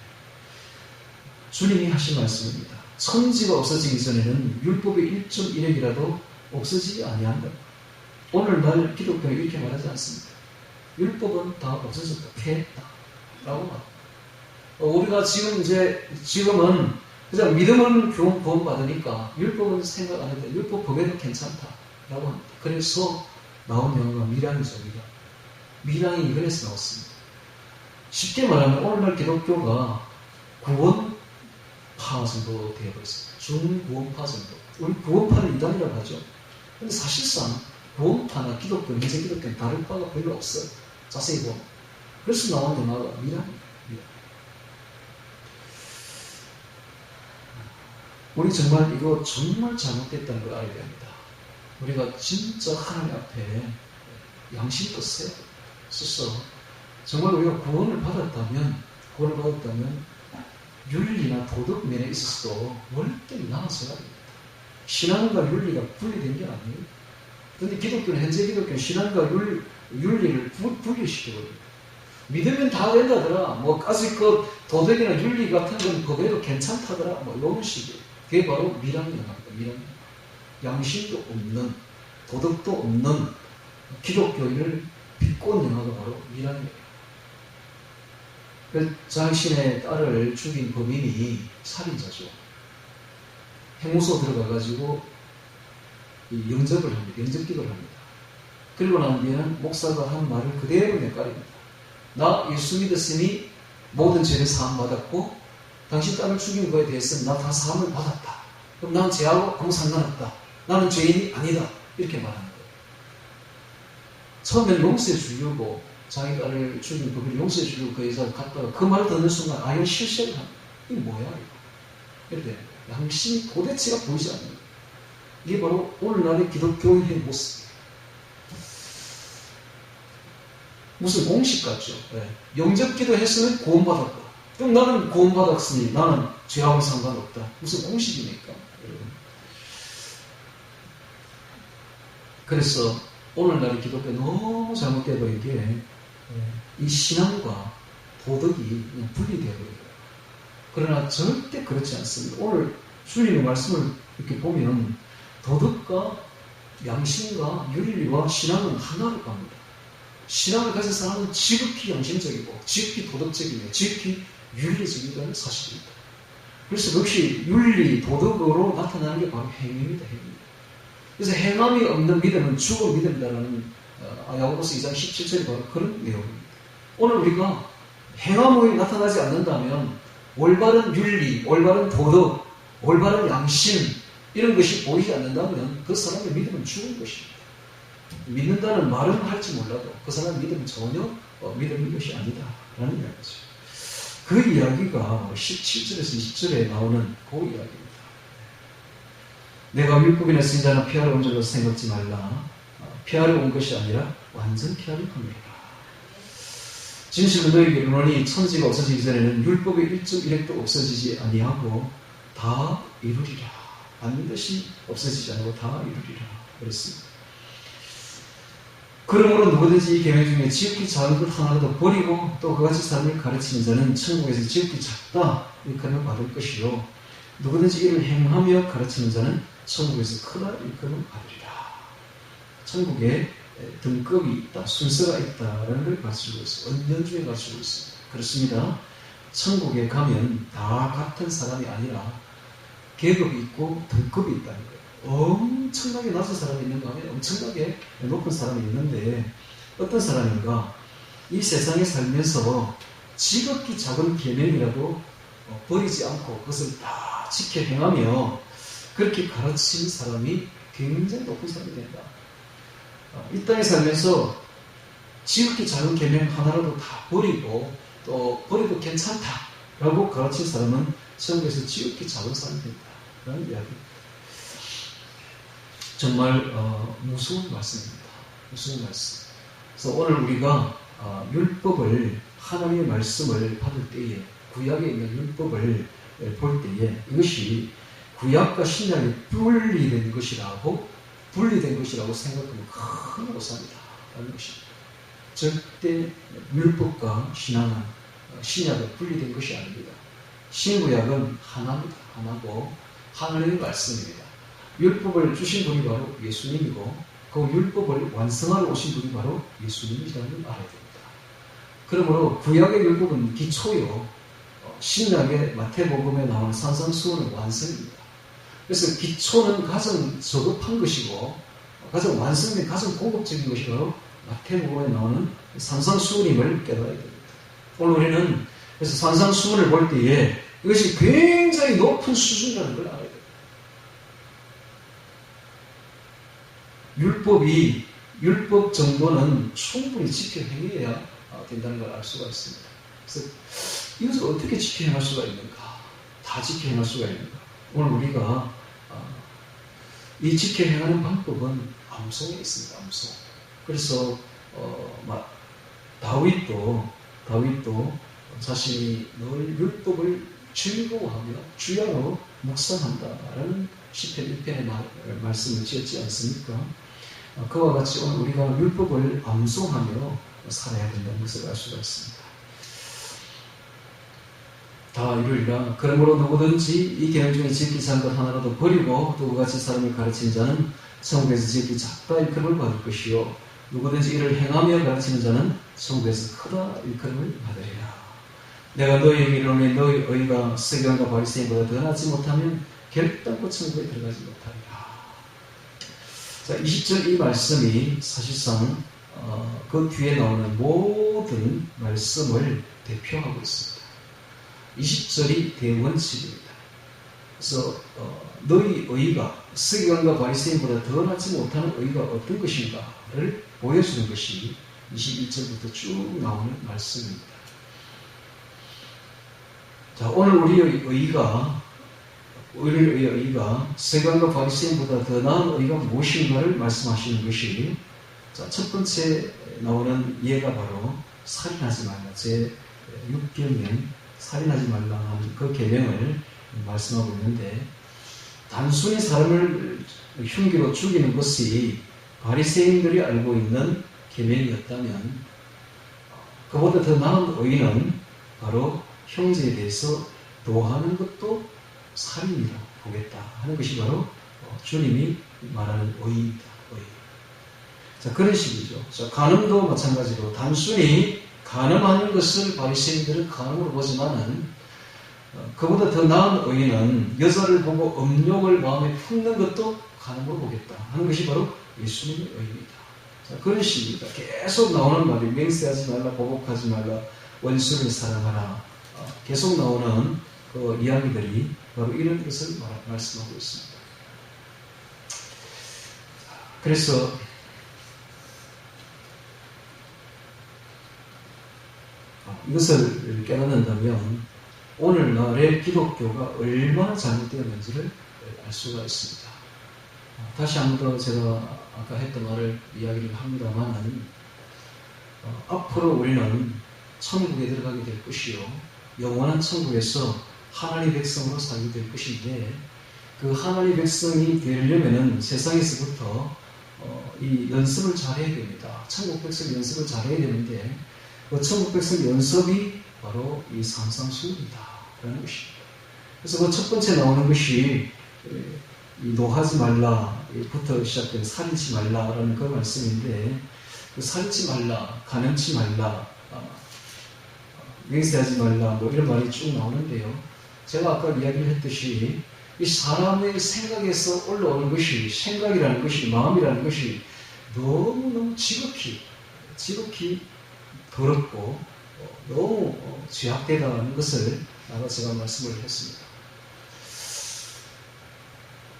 주님이 하신 말씀입니다. 천지가 없어지기 전에는 율법의 1.1핵이라도 없어지지 아니한다. 오늘날 기독교는 이렇게 말하지 않습니다. 율법은 다 없어졌다, 폐했다 라고 말합니다. 우리가 지금은 그냥 믿음은 구원받으니까 율법은 생각 안 해도 율법 법에도 괜찮다 라고 합니다. 그래서 나온 영화가 미량이죠. 미량이 이거에서 나왔습니다. 쉽게 말하면 오늘날 기독교가 구원파 정도 되어버렸습니다. 중구원파 정도. 우리 구원파를 이단이라고 하죠. 근데 사실상 구원파나 기독교, 현재 기독교는 다를 바가 별로 없어요. 자세히 보면. 그래서 나온 영화가 미량입니다. 우리 정말 이거 정말 잘못됐다는 걸 알아야 됩니다. 우리가 진짜 하나님 앞에 양심도 써서 정말 우리가 구원을 받았다면 윤리나 도덕 면에 있어서도 월등히 나아져야 됩니다. 신앙과 윤리가 분리된 게 아니에요. 그런데 기독교는, 현재 기독교는 신앙과 윤리를 분리시켜버립니다. 믿으면 다 된다더라. 뭐 아직 그 도덕이나 윤리 같은 건 법에도 괜찮다더라. 뭐 이런 식이에요. 그게 바로 미량영화입니다. 미량. 양심도 없는, 도덕도 없는 기독교인을 비꼰 영화가 바로 미량이에요. 자신의 딸을 죽인 범인이 살인자죠. 해무소 들어가가지고 영접을 합니다. 영접기도를 합니다. 그리고 난 뒤에는 목사가 한 말을 그대로 내깔입니다. 나 예수 믿었으니 모든 죄를 사함받았고 당신 딸을 죽인 거에 대해서는 나 다 사함을 받았다. 그럼 난 죄하고 아무 상관없다. 나는 죄인이 아니다. 이렇게 말하는 거예요. 처음에는 용서해 주려고 자기 딸을 죽인 법을 용서해 주려고 그 여자가 갔다가 그 말을 듣는 순간 이건 실수를 합니다. 이게 뭐야 이거. 이렇게 양심이 도대체가 보이지 않는 거예요. 이게 바로 오늘날의 기독교인의 모습이에요. 무슨 공식 같죠. 네. 영접기도 했으면 구원받았다. 그럼 나는 구원받았으니 나는 죄하고 상관없다. 무슨 공식이니까. 여러분. 그래서 오늘날의 기독교 너무 잘못되어버린 게 이 신앙과 도덕이 그냥 분리되어버려요. 그러나 절대 그렇지 않습니다. 오늘 주님의 말씀을 이렇게 보면 도덕과 양심과 윤리와 신앙은 하나로 갑니다. 신앙을 가진 사람은 지극히 양심적이고 지극히 도덕적이며 지극히 윤리적이라는 사실입니다. 그래서 역시 윤리, 도덕으로 나타나는 게 바로 행위입니다. 행위. 그래서 행함이 없는 믿음은 죽은 믿음이다라는 야고보서 2장 17절이 바로 그런 내용입니다. 오늘 우리가 행함이 나타나지 않는다면 올바른 윤리, 올바른 도덕, 올바른 양심 이런 것이 보이지 않는다면 그 사람의 믿음은 죽은 것입니다. 믿는다는 말은 할지 몰라도 그 사람의 믿음은 전혀 믿음인 것이 아니다라는 이야기죠. 그 이야기가 17절에서 20절에 나오는 그 이야기입니다. 내가 율법인의 선자는 피하러 온 줄로 생각지 말라. 피하러 온 것이 아니라 완전 피하려 함이라. 진실로 너희에게 이르노니 천지가 없어지기 전에는 율법의 일점 일획도 없어지지 아니하고 다 이루리라. 반드시 없어지지 않고 다 이루리라. 그랬습니다. 그러므로 누구든지 이 계명 중에 지극히 작은 것 하나라도 버리고 또 그같이 삶을 가르치는 자는 천국에서 지극히 작다 일컬음을 받을 것이요 누구든지 이를 행하며 가르치는 자는 천국에서 크다 일컬음을 받으리라. 천국에 등급이 있다, 순서가 있다라는 걸 가르치고 있어요. 은연중에 가르치고 있습니다. 그렇습니다. 천국에 가면 다 같은 사람이 아니라 계급이 있고 등급이 있다는 거예요. 엄청나게 낮은 사람이 있는가 하면 엄청나게 높은 사람이 있는데 어떤 사람인가 이 세상에 살면서 지극히 작은 계명이라도 버리지 않고 그것을 다 지켜 행하며 그렇게 가르치는 사람이 굉장히 높은 사람이 된다. 이 땅에 살면서 지극히 작은 계명 하나라도 다 버리고 또 버려도 괜찮다라고 가르친 사람은 천국에서 지극히 작은 사람이 된다라는 이야기입니다. 정말 무서운 말씀입니다. 무서운 말씀. 그래서 오늘 우리가 율법을 하나님의 말씀을 받을 때에 구약에 있는 율법을 볼 때에 이것이 구약과 신약이 분리된 것이라고 생각하면 큰 오산이다 라는 것입니다. 절대 율법과 신약은 분리된 것이 아닙니다. 신구약은 하나입니다. 하나고 하나님의 말씀입니다. 율법을 주신 분이 바로 예수님이고 그 율법을 완성하러 오신 분이 바로 예수님이라는 걸 알아야 됩니다. 그러므로 구약의 율법은 기초요, 신약의 마태복음에 나오는 산상수훈은 완성입니다. 그래서 기초는 가장 저급한 것이고 가장 완성된 가장 고급적인 것이 바로 마태복음에 나오는 산상수훈임을 깨달아야 됩니다. 오늘 우리는 그래서 산상수훈을 볼 때에 이것이 굉장히 높은 수준이라는 걸 알아야 됩니다. 율법 정도는 충분히 지켜 행해야 된다는 걸 알 수가 있습니다. 그래서 이것을 어떻게 지켜 행할 수가 있는가? 다 지켜 행할 수가 있는가? 오늘 우리가 이 지켜 행하는 방법은 암송에 있습니다. 암송. 그래서 다윗도 자신이 늘 율법을 즐거워하며 주야로 묵상한다라는 시편 1편의 말씀을 지었지 않습니까? 그와 같이 오늘 우리가 율법을 암송하며 살아야 된다는 것을 알 수가 있습니다. 다 이루리라. 그러므로 누구든지 이 계명 중에 지키지 않은 것 하나라도 버리고 또 그같이 사람을 가르치는 자는 천국에서 지극히 작다 일컬음을 받을 것이요 누구든지 이를 행하며 가르치는 자는 천국에서 크다 일컬음을 받으리라. 내가 너희에게 이르노니 너희 의가 서기관과 바리새인보다 더 낫지 못하면 결단코 천국에 들어가지 못하리라. 자, 20절 이 말씀이 사실상 그 뒤에 나오는 모든 말씀을 대표하고 있습니다. 20절이 대원칙입니다. 그래서 너희 의가 서기관과 바리새인보다 더 낫지 못하는 의가 어떤 것인가를 보여주는 것이 21절부터 쭉 나오는 말씀입니다. 자, 오늘 우리의 의가 서기관과 바리새인보다 더 나은 의가 무엇인가를 말씀하시는 것이, 자, 첫 번째 나오는 예가 바로 살인하지 말라. 제 6계명 살인하지 말라 하는 그 계명을 말씀하고 있는데, 단순히 사람을 흉기로 죽이는 것이 바리새인들이 알고 있는 계명이었다면 그보다 더 나은 의는 바로 형제에 대해서 도하는 것도 살인이라고 보겠다 하는 것이 바로 주님이 말하는 의입니다. 의. 자, 그런 식이죠. 자, 간음도 마찬가지로 단순히 간음하는 것을 바리새인들은 간음으로 보지만은 그보다 더 나은 의는 여자를 보고 음욕을 마음에 품는 것도 간음으로 보겠다 하는 것이 바로 예수님의 의입니다. 자, 그런 식입니다. 계속 나오는 말이 맹세하지 말라, 보복하지 말라, 원수를 사랑하라. 계속 나오는 그 이야기들이 바로 이런 것을 말씀하고 있습니다. 그래서 이것을 깨닫는다면 오늘날의 기독교가 얼마나 잘못되었는지를 알 수가 있습니다. 다시 한 번 더 제가 아까 했던 말을 이야기를 합니다만 앞으로 우리는 천국에 들어가게 될 것이요 영원한 천국에서 하나님의 백성으로 살게 될 것인데, 그 하나님의 백성이 되려면은 세상에서부터 이 연습을 잘해야 됩니다. 천국 백성 연습을 잘해야 되는데 그 천국 백성 연습이 바로 이 산상수훈이다 라는 것입니다. 그래서 그 첫 번째 나오는 것이 이 노하지 말라부터 시작된 살인치 말라라는 그 말씀인데, 그 살인치 말라, 간음치 말라, 맹세하지 말라, 뭐 이런 말이 쭉 나오는데요. 제가 아까 이야기를 했듯이 이 사람의 생각에서 올라오는 것이, 생각이라는 것이, 마음이라는 것이 너무너무 지극히 더럽고 너무 죄악되다는 것을 아까 제가 말씀을 했습니다.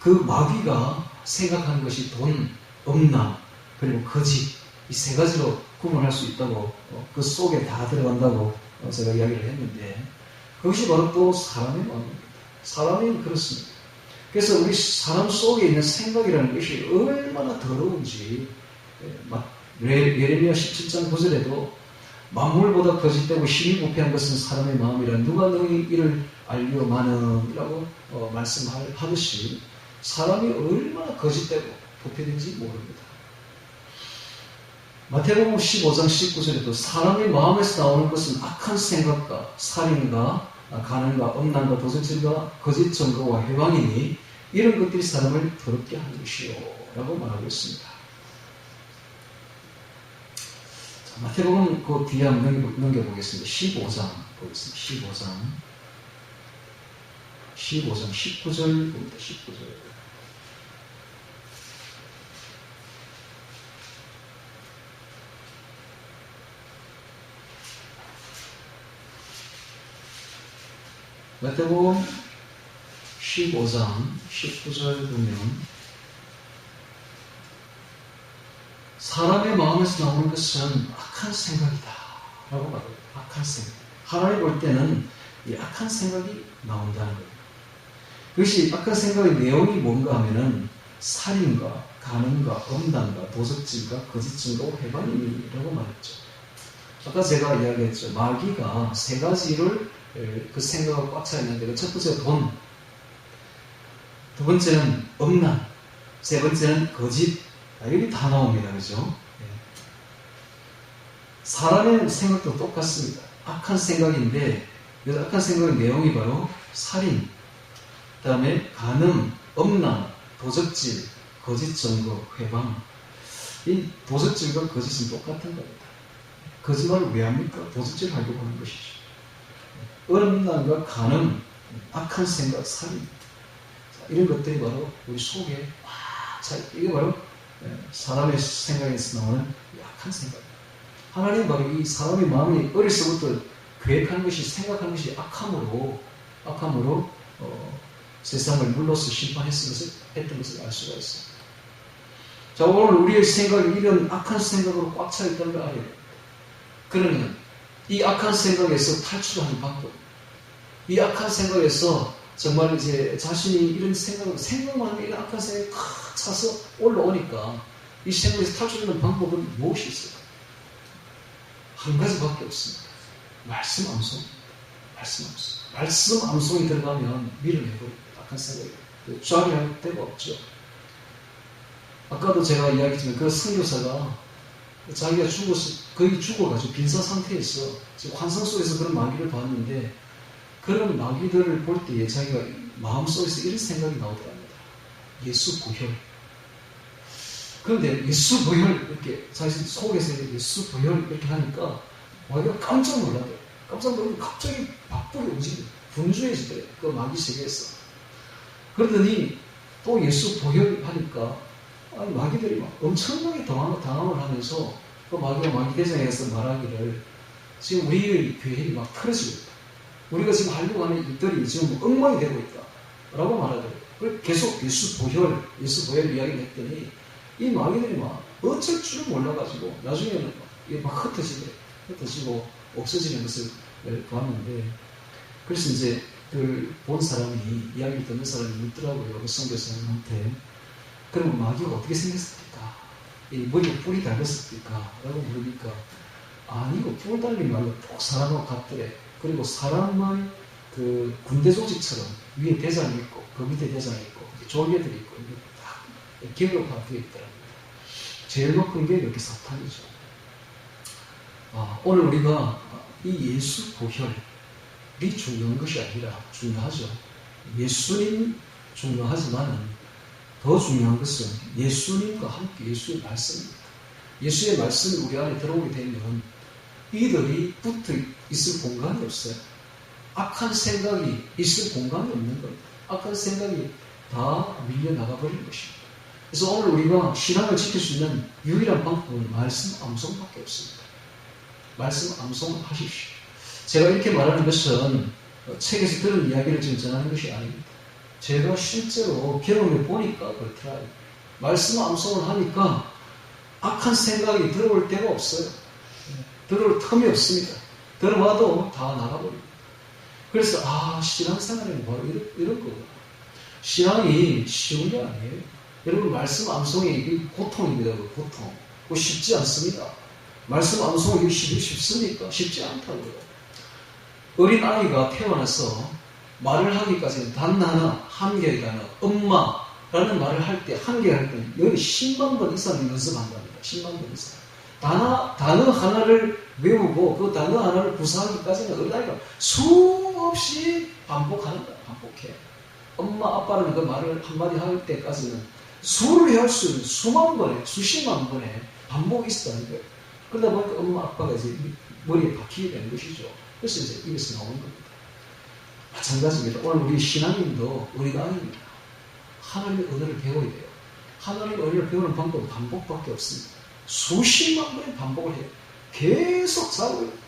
그 마귀가 생각하는 것이 돈, 음란, 그리고 거짓, 이 세 가지로 구분할 수 있다고, 그 속에 다 들어간다고 제가 이야기를 했는데, 그것이 바로 또 사람의 마음입니다. 사람이 그렇습니다. 그래서 우리 사람 속에 있는 생각이라는 것이 얼마나 더러운지, 예레미야 17장 9절에도 만물보다 거짓되고 심히 부패한 것은 사람의 마음이라 누가 너희 이를 알려마는 이라고 말씀하듯이 사람이 얼마나 거짓되고 부패된지 모릅니다. 마태복음 15장 19절에도 사람의 마음에서 나오는 것은 악한 생각과 살인과 간음과 음란과 도둑질과 거짓 증거와 해방이니 이런 것들이 사람을 더럽게 하는 것이요 라고 말하고 있습니다. 자, 마태복음 그 뒤에 한번 넘겨보겠습니다. 15장 보겠습니다. 15장 19절입니다. 19절. 마태복음 15장 19절 보면 사람의 마음에서 나오는 것은 악한 생각이다 라고 말해요. 악한 생각. 하나님 볼 때는 이 악한 생각이 나온다는 거예요. 그것이 악한 생각의 내용이 뭔가 하면은 살인과 간음과 음란과 도적질과 거짓증거 회방이라고 말했죠. 아까 제가 이야기했죠. 마귀가 세 가지를 그 생각하고 꽉 차 있는데, 첫 번째가 돈, 두 번째는 음란, 세 번째는 거짓. 여기 다 나옵니다. 그죠? 사람의 생각도 똑같습니다. 악한 생각인데, 그 악한 생각의 내용이 바로 살인, 그 다음에 간음, 음란, 도적질, 거짓 증거, 회방. 이 도적질과 거짓은 똑같은 겁니다. 거짓말을 왜 합니까? 도적질 하려고 하는 것이죠. 음란과 간음, 악한 생각, 살인. 이런 것들이 바로 우리 속에 이게 바로 사람의 생각에서 나오는 악한 생각. 하나님 바로 이 사람의 마음이 어릴 때부터 계획한 것이, 생각한 것이 악함으로 세상을 물로써 심판했던 것을 알 수가 있어요. 자, 오늘 우리의 생각이 이런 악한 생각으로 꽉 차 있다는 걸 알아야 돼요. 그러면 이 악한 생각에서 탈출하는 방법, 이 악한 생각에서 정말 이제 자신이 이런 생각만 하면 이런 악한 생각이 탁 차서 올라오니까 이 생각에서 탈출하는 방법은 무엇이 있을까? 한 가지밖에 없습니다. 말씀 암송. 말씀 암송이 들어가면 밀어내버립니다. 악한 생각이. 좌리할 데가 없죠. 아까도 제가 이야기했지만 그 선교사가 자기가 거의 죽어가지고 빈사 상태에서 지금 환상 속에서 그런 마귀를 봤는데, 그런 마귀들을 볼 때에 자기가 마음속에서 이런 생각이 나오더랍니다. 예수 부혈. 그런데 예수 부혈 이렇게 자기 속에서 예수 부혈 이렇게 하니까 마귀가 깜짝 놀라더라고요. 깜짝 놀라고 갑자기 바쁘게 움직이고 분주해지더래요. 그 마귀 세계에서. 그러더니 또 예수 부혈 하니까 마귀들이 막 엄청나게 당황을 하면서 그 마귀가 마귀대장에서 말하기를 지금 우리의 교회이 막 틀어지고 있다. 우리가 지금 하려고 하는 일들이 지금 엉망이 되고 있다. 라고 말하더라고요. 계속 예수 부혈 이야기를 했더니 이 마귀들이 막 어쩔 줄 몰라가지고 나중에는 막 흩어지고 없어지는 것을 보았는데, 그래서 이제 그 본 사람이, 이야기를 듣는 사람이 묻더라고요. 그 선교사님한테. 그럼 마귀가 어떻게 생겼습니까? 이 머리에 뿔이 달렸습니까? 라고 물으니까, 아니고 뿔 달린 말로 꼭 사람하고 같더래. 그리고 사람만 그 군대 조직처럼 위에 대장이 있고 그 밑에 대장이 있고 졸개들이 있고 이게 다 기업화되어 있더라고요. 제일 높은 게 이렇게 사탄이죠. 오늘 우리가 이 예수 부혈이 중요한 것이 아니라, 중요하죠. 예수님 중요하지만 더 중요한 것은 예수님과 함께 예수의 말씀입니다. 예수의 말씀이 우리 안에 들어오게 되면 이들이 붙어 있을 공간이 없어요. 악한 생각이 있을 공간이 없는 겁니다. 악한 생각이 다 밀려나가버리는 것입니다. 그래서 오늘 우리가 신앙을 지킬 수 있는 유일한 방법은 말씀 암송밖에 없습니다. 말씀 암송을 하십시오. 제가 이렇게 말하는 것은 책에서 들은 이야기를 지금 전하는 것이 아닙니다. 제가 실제로 경험해 보니까 그렇더라고요. 말씀 암송을 하니까 악한 생각이 들어올 데가 없어요. 들어올 틈이 없습니다. 들어와도 다 나가버립니다. 그래서 신앙생활은 바로 이런 거구나. 신앙이 쉬운 게 아니에요. 여러분, 말씀 암송이 고통입니다. 고통. 그거 쉽지 않습니다. 말씀 암송이 쉽습니까? 쉽지 않다고요. 어린 아이가 태어나서 말을 하기까지는 단 하나, 한 개의 단어, 엄마라는 말을 할 때, 한 개 할 때는 여기 10만 번 이상 연습한답니다. 10만 번 이상. 단어 하나를 외우고 그 단어 하나를 구사하기까지는 어린아이가 수없이 반복하는 거야. 반복해. 엄마 아빠라는 그 말을 한마디 할 때까지는 수를 해할 수 있는 수만 번에 수십만 번에 반복이 있었다는 거예요. 그러다 보니까 엄마 아빠가 이제 머리에 박히게 되는 것이죠. 그래서 이제 입에서 나오는 겁니다. 마찬가지입니다. 오늘 우리 신앙인도 우리가 아닙니다. 하나님의 은혜를 배워야 돼요. 하나님의 은혜를 배우는 방법은 반복밖에 없습니다. 수십만 번의 반복을 해요. 계속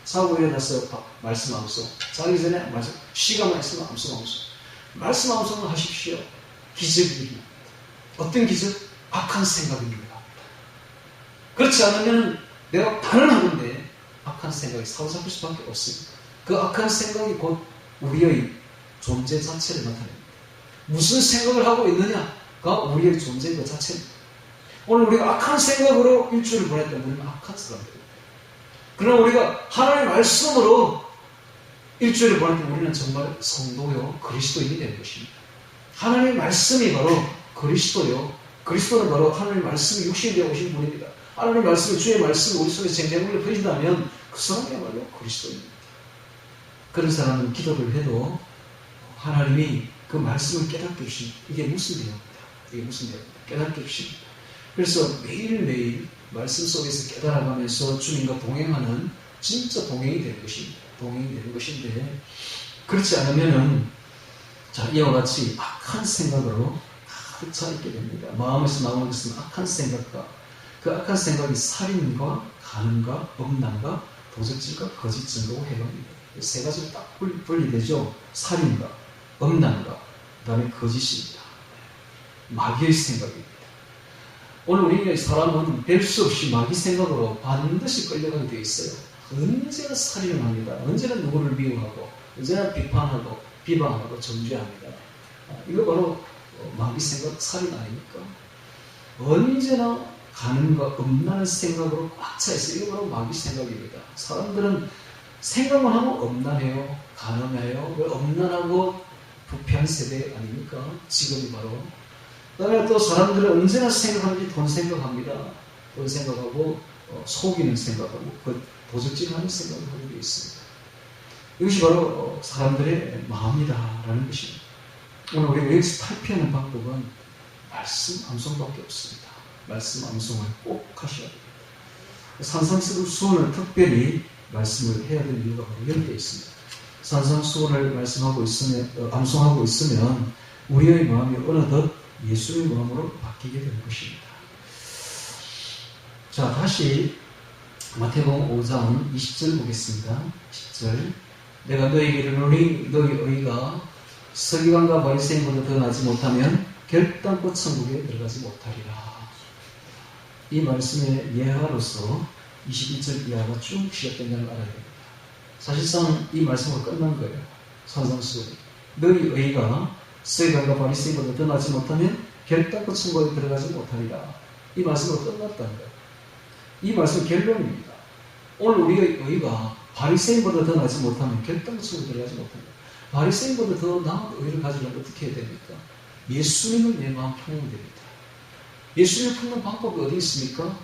자고 일어나서 말씀하면서 자기 전에 말씀, 시간만 있으면 암송하면서 말씀 암송을 하십시오. 기적이 일어납니다. 어떤 기적? 악한 생각이 일어납니다. 그렇지 않으면 내가 반응하는데 악한 생각이 사로잡힐 수밖에 없습니다. 그 악한 생각이 곧 우리의 존재 자체를 나타냅니다. 무슨 생각을 하고 있느냐가 우리의 존재인 것 자체입니다. 오늘 우리가 악한 생각으로 일주일을 보냈다면 우리는 악한 사람들입니다. 그러나 우리가 하나님의 말씀으로 일주일을 보냈다면 우리는 정말 성도요 그리스도인이 되는 것입니다. 하나님의 말씀이 바로 그리스도요, 그리스도는 바로 하나님의 말씀이 육신이 되어 오신 분입니다. 하나님의 말씀이, 주의 말씀이 우리 속에 쟁쟁하게 퍼진다면 그 사람이야말로 그리스도입니다. 그런 사람은 기도를 해도 하나님이 그 말씀을 깨닫게 주십니다. 이게 무슨 내용입니다. 이게 무슨 내용입니다. 깨닫게 주십니다. 그래서 매일매일 말씀 속에서 깨달아가면서 주님과 동행하는 진짜 동행이 되는 것입니다. 동행이 되는 것인데, 그렇지 않으면은 자, 이와 같이 악한 생각으로 가득 차 있게 됩니다. 마음에서 나오는 것은 악한 생각과 그 악한 생각이 살인과 간음과 음란과 도적질과 거짓 증거고 해방입니다. 세 가지로 딱 분리되죠. 살인과 음란과 그 다음에 거짓입니다. 마귀의 생각입니다. 오늘 우리의 사람은 별 수 없이 마귀 생각으로 반드시 끌려가게 되어 있어요. 언제나 살인을 합니다. 언제나 누구를 미워하고 언제나 비판하고 비방하고 정죄합니다. 이거 바로 마귀 생각, 살인 아닙니까? 언제나 간음과 음란한 생각으로 꽉 차 있어요. 이거 바로 마귀 생각입니다. 사람들은 생각만 하면 음란해요, 간음해요, 음란하고 부패한 세대 아닙니까? 직업이 바로. 그다음에 또 사람들은 언제나 생각하는지 돈 생각합니다. 돈 생각하고 속이는 생각하고 그 도적질하는 생각을 하는 게 있습니다. 이것이 바로 사람들의 마음이다라는 것입니다. 오늘 우리가 여기서 탈피하는 방법은 말씀 암송밖에 없습니다. 말씀 암송을 꼭 하셔야 됩니다. 산상수훈을 특별히 말씀을 해야 될 이유가 바로 여기에 있습니다. 산상수훈을 말씀하고 있으면, 암송하고 있으면 우리의 마음이 어느덧 예수의 마음으로 바뀌게 되는 것입니다. 자, 다시 마태복음 5장 20절 보겠습니다. 10절. 내가 너에게 이르노니 너희 의가 서기관과 바리새인보다 더 나지 못하면 결단코 천국에 들어가지 못하리라. 이 말씀의 예화로서 21절 이하가 쭉 시작된다는 걸 알아야 됩니다. 사실상 이 말씀으로 끝난 거예요. 산상수훈이. 너희 의가 서기관과 바리새인보다 더 나지 못하면 결단코 천국에 들어가지 못하리라. 이 말씀으로 끝났다는 거예요. 이 말씀 결론입니다. 오늘 우리의 의가 바리새인보다 더 나지 못하면 결단코 천국에 들어가지 못합니다. 바리새인보다 더 나은 의를 가지려면 어떻게 해야 됩니까? 예수님을 내 마음 품으면 됩니다. 예수님을 품는 방법이 어디 있습니까?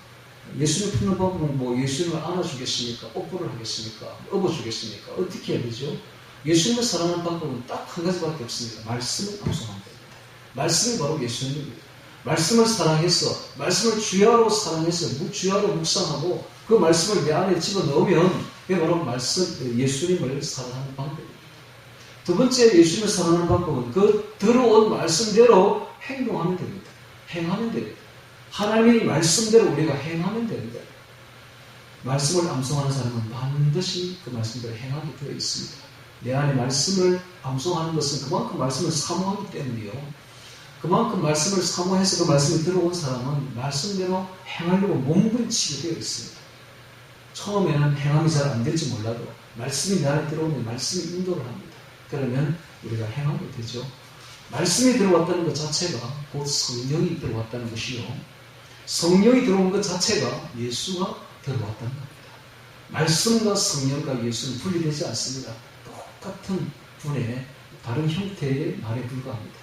예수님을 품는 방법은 뭐 예수님을 안아주겠습니까? 뽀뽀를 하겠습니까? 업어주겠습니까? 어떻게 해야 되죠? 예수님을 사랑하는 방법은 딱 한 가지밖에 없습니다. 말씀을 암송하면 됩니다. 말씀이 바로 예수님입니다. 말씀을 사랑해서, 말씀을 주야로 사랑해서, 주야로 묵상하고 그 말씀을 내 안에 집어넣으면 그게 바로 말씀, 예수님을 사랑하는 방법입니다. 두 번째 예수님을 사랑하는 방법은 그 들어온 말씀대로 행동하면 됩니다. 행하면 됩니다. 하나님의 말씀대로 우리가 행하면 됩니다. 말씀을 암송하는 사람은 반드시 그 말씀대로 행하게 되어 있습니다. 내 안에 말씀을 암송하는 것은 그만큼 말씀을 사모하기 때문이요. 그만큼 말씀을 사모해서 그 말씀이 들어온 사람은 말씀대로 행하려고 몸부림치게 되어 있습니다. 처음에는 행함이 잘 안 될지 몰라도 말씀이 내 안에 들어오면 말씀이 인도를 합니다. 그러면 우리가 행하게 되죠. 말씀이 들어왔다는 것 자체가 곧 성령이 들어왔다는 것이요. 성령이 들어온 것 자체가 예수가 들어왔다는 겁니다. 말씀과 성령과 예수는 분리되지 않습니다. 똑같은 분의 다른 형태의 말에 불과합니다.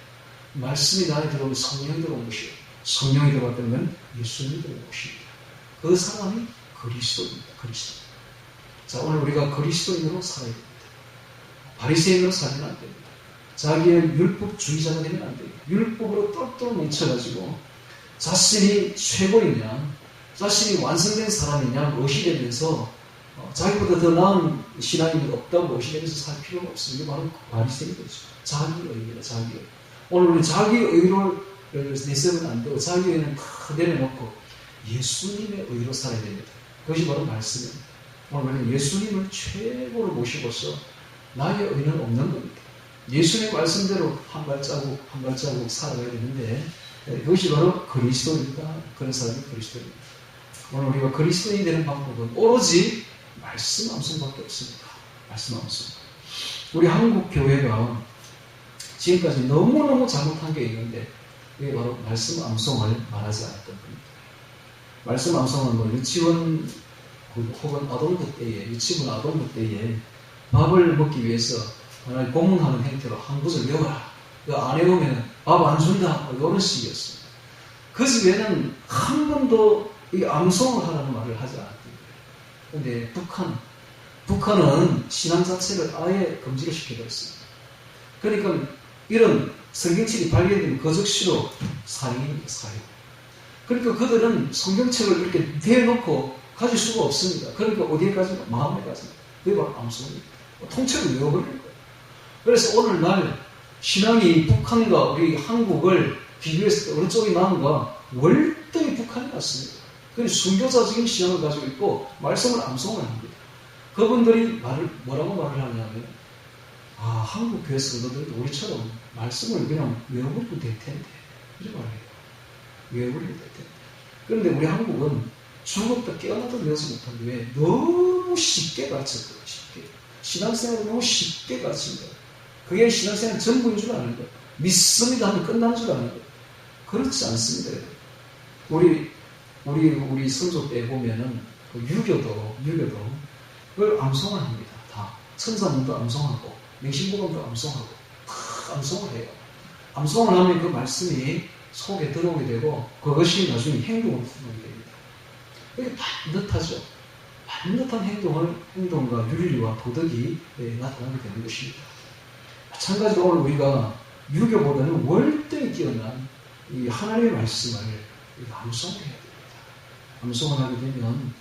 말씀이 나에 들어오면 성령이 들어온 것이요. 성령이 들어왔다는 건 예수님이 들어온 것입니다. 그 사람이 그리스도입니다. 그리스도. 자, 오늘 우리가 그리스도인으로 살아야 됩니다. 바리새인으로 살면 안 됩니다. 자기의 율법주의자가 되면 안 돼요. 율법으로 똘똘 뭉쳐가지고 자신이 최고이냐, 자신이 완성된 사람이냐 의심되면서 자기보다 더 나은 신앙인이 없다고 의심되면서 살 필요가 없어요. 이게 바로 바리새인 거죠. 자기의입니다. 자기의. 오늘 우리 자기의를 내세우면 안 되고 자기의는 다 내려놓고 예수님의 의로 살아야 됩니다. 그것이 바로 말씀입니다. 오늘 우리는 예수님을 최고로 모시고서 나의 의는 없는 겁니다. 예수님의 말씀대로 한 발자국 한 발자국 살아가야 되는데 그것이 바로 그리스도입니다. 그런 사람이 그리스도입니다. 오늘 우리가 그리스도인이 되는 방법은 오로지 말씀 암송밖에 없습니다. 말씀 암송. 우리 한국 교회가 지금까지 너무너무 잘못한 게 있는데 그게 바로 말씀 암송을 말하지 않았던 겁니다. 말씀 암송은 뭐 유치원 혹은 아동부 때에, 유치원 아동부 때에 밥을 먹기 위해서 하나님 고문하는 행태로 한 구절 외워라. 안 외우면 밥 안 준다. 이런 식이었어요. 그 집에는 한 번도 이 암송을 하라는 말을 하지 않았던 거예요. 그런데 북한은 신앙 자체를 아예 금지를 시켜버렸습니다. 그러니까 이런 성경책이 발견되면 그 즉시로 살인입니다. 살인. 그러니까 그들은 성경책을 이렇게 대놓고 가질 수가 없습니다. 그러니까 어디에 가지고? 마음에 가집니다. 그게 바로 암송입니다. 통째로 외워버릴 거예요. 그래서 오늘날 신앙이 북한과 우리 한국을 비교했을 때 어느 쪽이 나은가? 월등히 북한이 낫습니다. 그래서 순교자적인 신앙을 가지고 있고 말씀을 암송을 합니다. 그분들이 뭐라고 말을 하냐면 한국 교회 성도들도 우리처럼 말씀을 그냥 외워버리면 될 텐데 이렇게 말해요. 외워버리면 될 텐데. 그런데 우리 한국은 죽었다 깨어나도 외우지 못한 왜 너무 쉽게 가르쳤거든요. 쉽게. 신앙생활을 너무 쉽게 가르칩니다. 그게 신앙생활 전부인 줄 아는 거예요. 믿습니다 하면 끝나는 줄 아는 거예요. 그렇지 않습니다. 우리 선조 때 보면은 유교도 그걸 암송을 합니다. 다 천사문도 암송하고 맹신복음도 암송하고 다 암송을 해요. 암송을 하면 그 말씀이 속에 들어오게 되고 그것이 나중에 행동으로 풀리게 됩니다. 이게 반듯하죠. 반듯한 행동과 윤리와 도덕이 나타나게 되는 것입니다. 마찬가지로 오늘 우리가 유교보다는 월등히 뛰어난 이 하나님의 말씀을 암송해야 됩니다. 암송을 하게 되면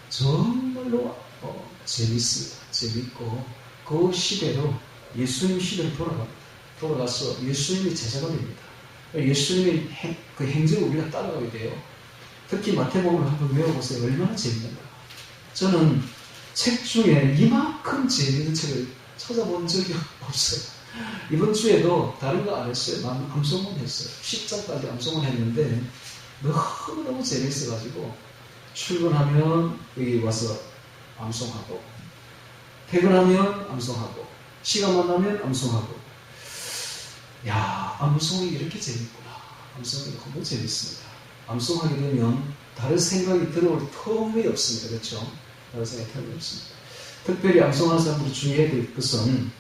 정말로 재밌습니다. 재밌고 그 시대로 예수님 시대로 돌아가서 예수님이 제자가 됩니다. 예수님의 그 행적을 우리가 따라가게 돼요. 특히 마태복음을 한번 외워보세요. 얼마나 재밌는가. 저는 책 중에 이만큼 재밌는 책을 찾아본 적이 없어요. 이번 주에도 다른 거 안 했어요. 암송은 했어요. 10장까지 암송을 했는데 너무너무 재밌어가지고 출근하면 여기 와서 암송하고 퇴근하면 암송하고 시간만 나면 암송하고 암송이 이렇게 재밌구나. 암송이 너무 재밌습니다. 암송하게 되면 다른 생각이 들어올 틈이 없습니다. 그렇죠? 다른 생각이 틈이 없습니다. 특별히 암송하는 사람들이 주의해야 될 것은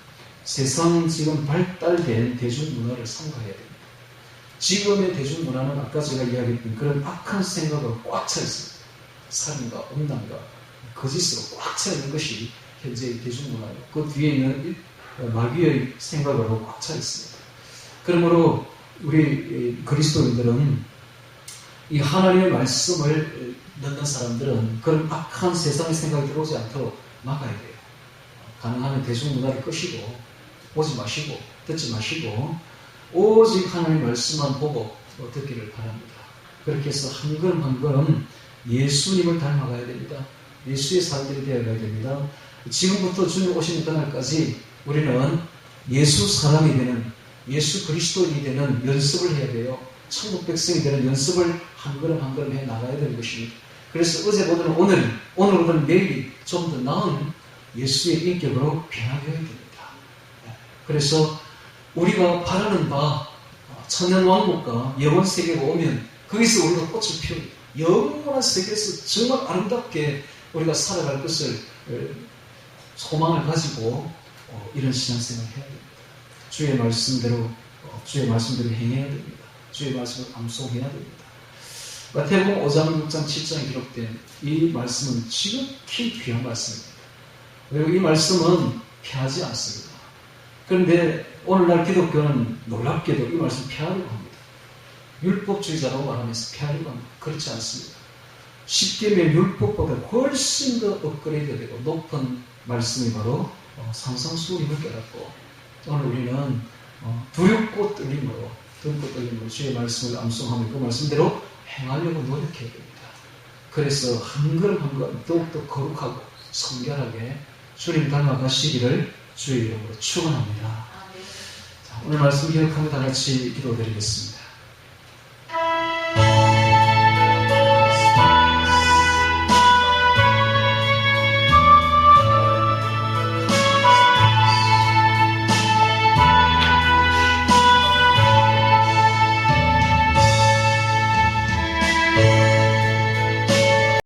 세상 지금 발달된 대중문화를 삼가해야 됩니다. 지금의 대중문화는 아까 제가 이야기했던 그런 악한 생각으로 꽉 차 있습니다. 살인과 음란과 거짓으로 꽉 차 있는 것이 현재의 대중문화예요. 그 뒤에 있는 마귀의 생각으로 꽉 차 있습니다. 그러므로 우리 그리스도인들은 이 하나님의 말씀을 듣는 사람들은 그런 악한 세상의 생각이 들어오지 않도록 막아야 돼요. 가능하면 대중문화를 끄시고 보지 마시고 듣지 마시고 오직 하나님의 말씀만 보고 듣기를 바랍니다. 그렇게 해서 한 걸음 한 걸음 예수님을 닮아가야 됩니다. 예수의 사람들이 되어가야 됩니다. 지금부터 주님 오시는 그날까지 우리는 예수 사람이 되는 예수 그리스도인이 되는 연습을 해야 돼요. 천국 백성이 되는 연습을 한 걸음 한 걸음 해 나가야 되는 것입니다. 그래서 어제보다는 오늘보다는 내일이 좀 더 나은 예수의 인격으로 변화되어야 됩니다. 그래서 우리가 바라는 바 천년왕국과 영원세계가 오면 거기서 우리가 꽃을 피웁니다. 영원한 세계에서 정말 아름답게 우리가 살아갈 것을 소망을 가지고 이런 신앙생활을 해야 됩니다. 주의 말씀대로 행해야 됩니다. 주의 말씀을 암송해야 됩니다. 마태복음 5장, 6장, 7장에 기록된 이 말씀은 지극히 귀한 말씀입니다. 그리고 이 말씀은 피하지 않습니다. 그런데 오늘날 기독교는 놀랍게도 이 말씀 피하려고 합니다. 율법주의자라고 말하면서 피하려고 합니다. 그렇지 않습니다. 십계명 율법보다 훨씬 더 업그레이드되고 높은 말씀이 바로 산상수훈임을 깨닫고 오늘 우리는 두렵고 떨림으로 주의 말씀을 암송하며 그 말씀대로 행하려고 노력해야 됩니다. 그래서 한 걸음 한 걸음 더욱더 거룩하고 성결하게 주님 닮아가시기를 주의 이름으로 축원합니다. 자, 오늘 말씀 기억하며 다 같이 기도드리겠습니다.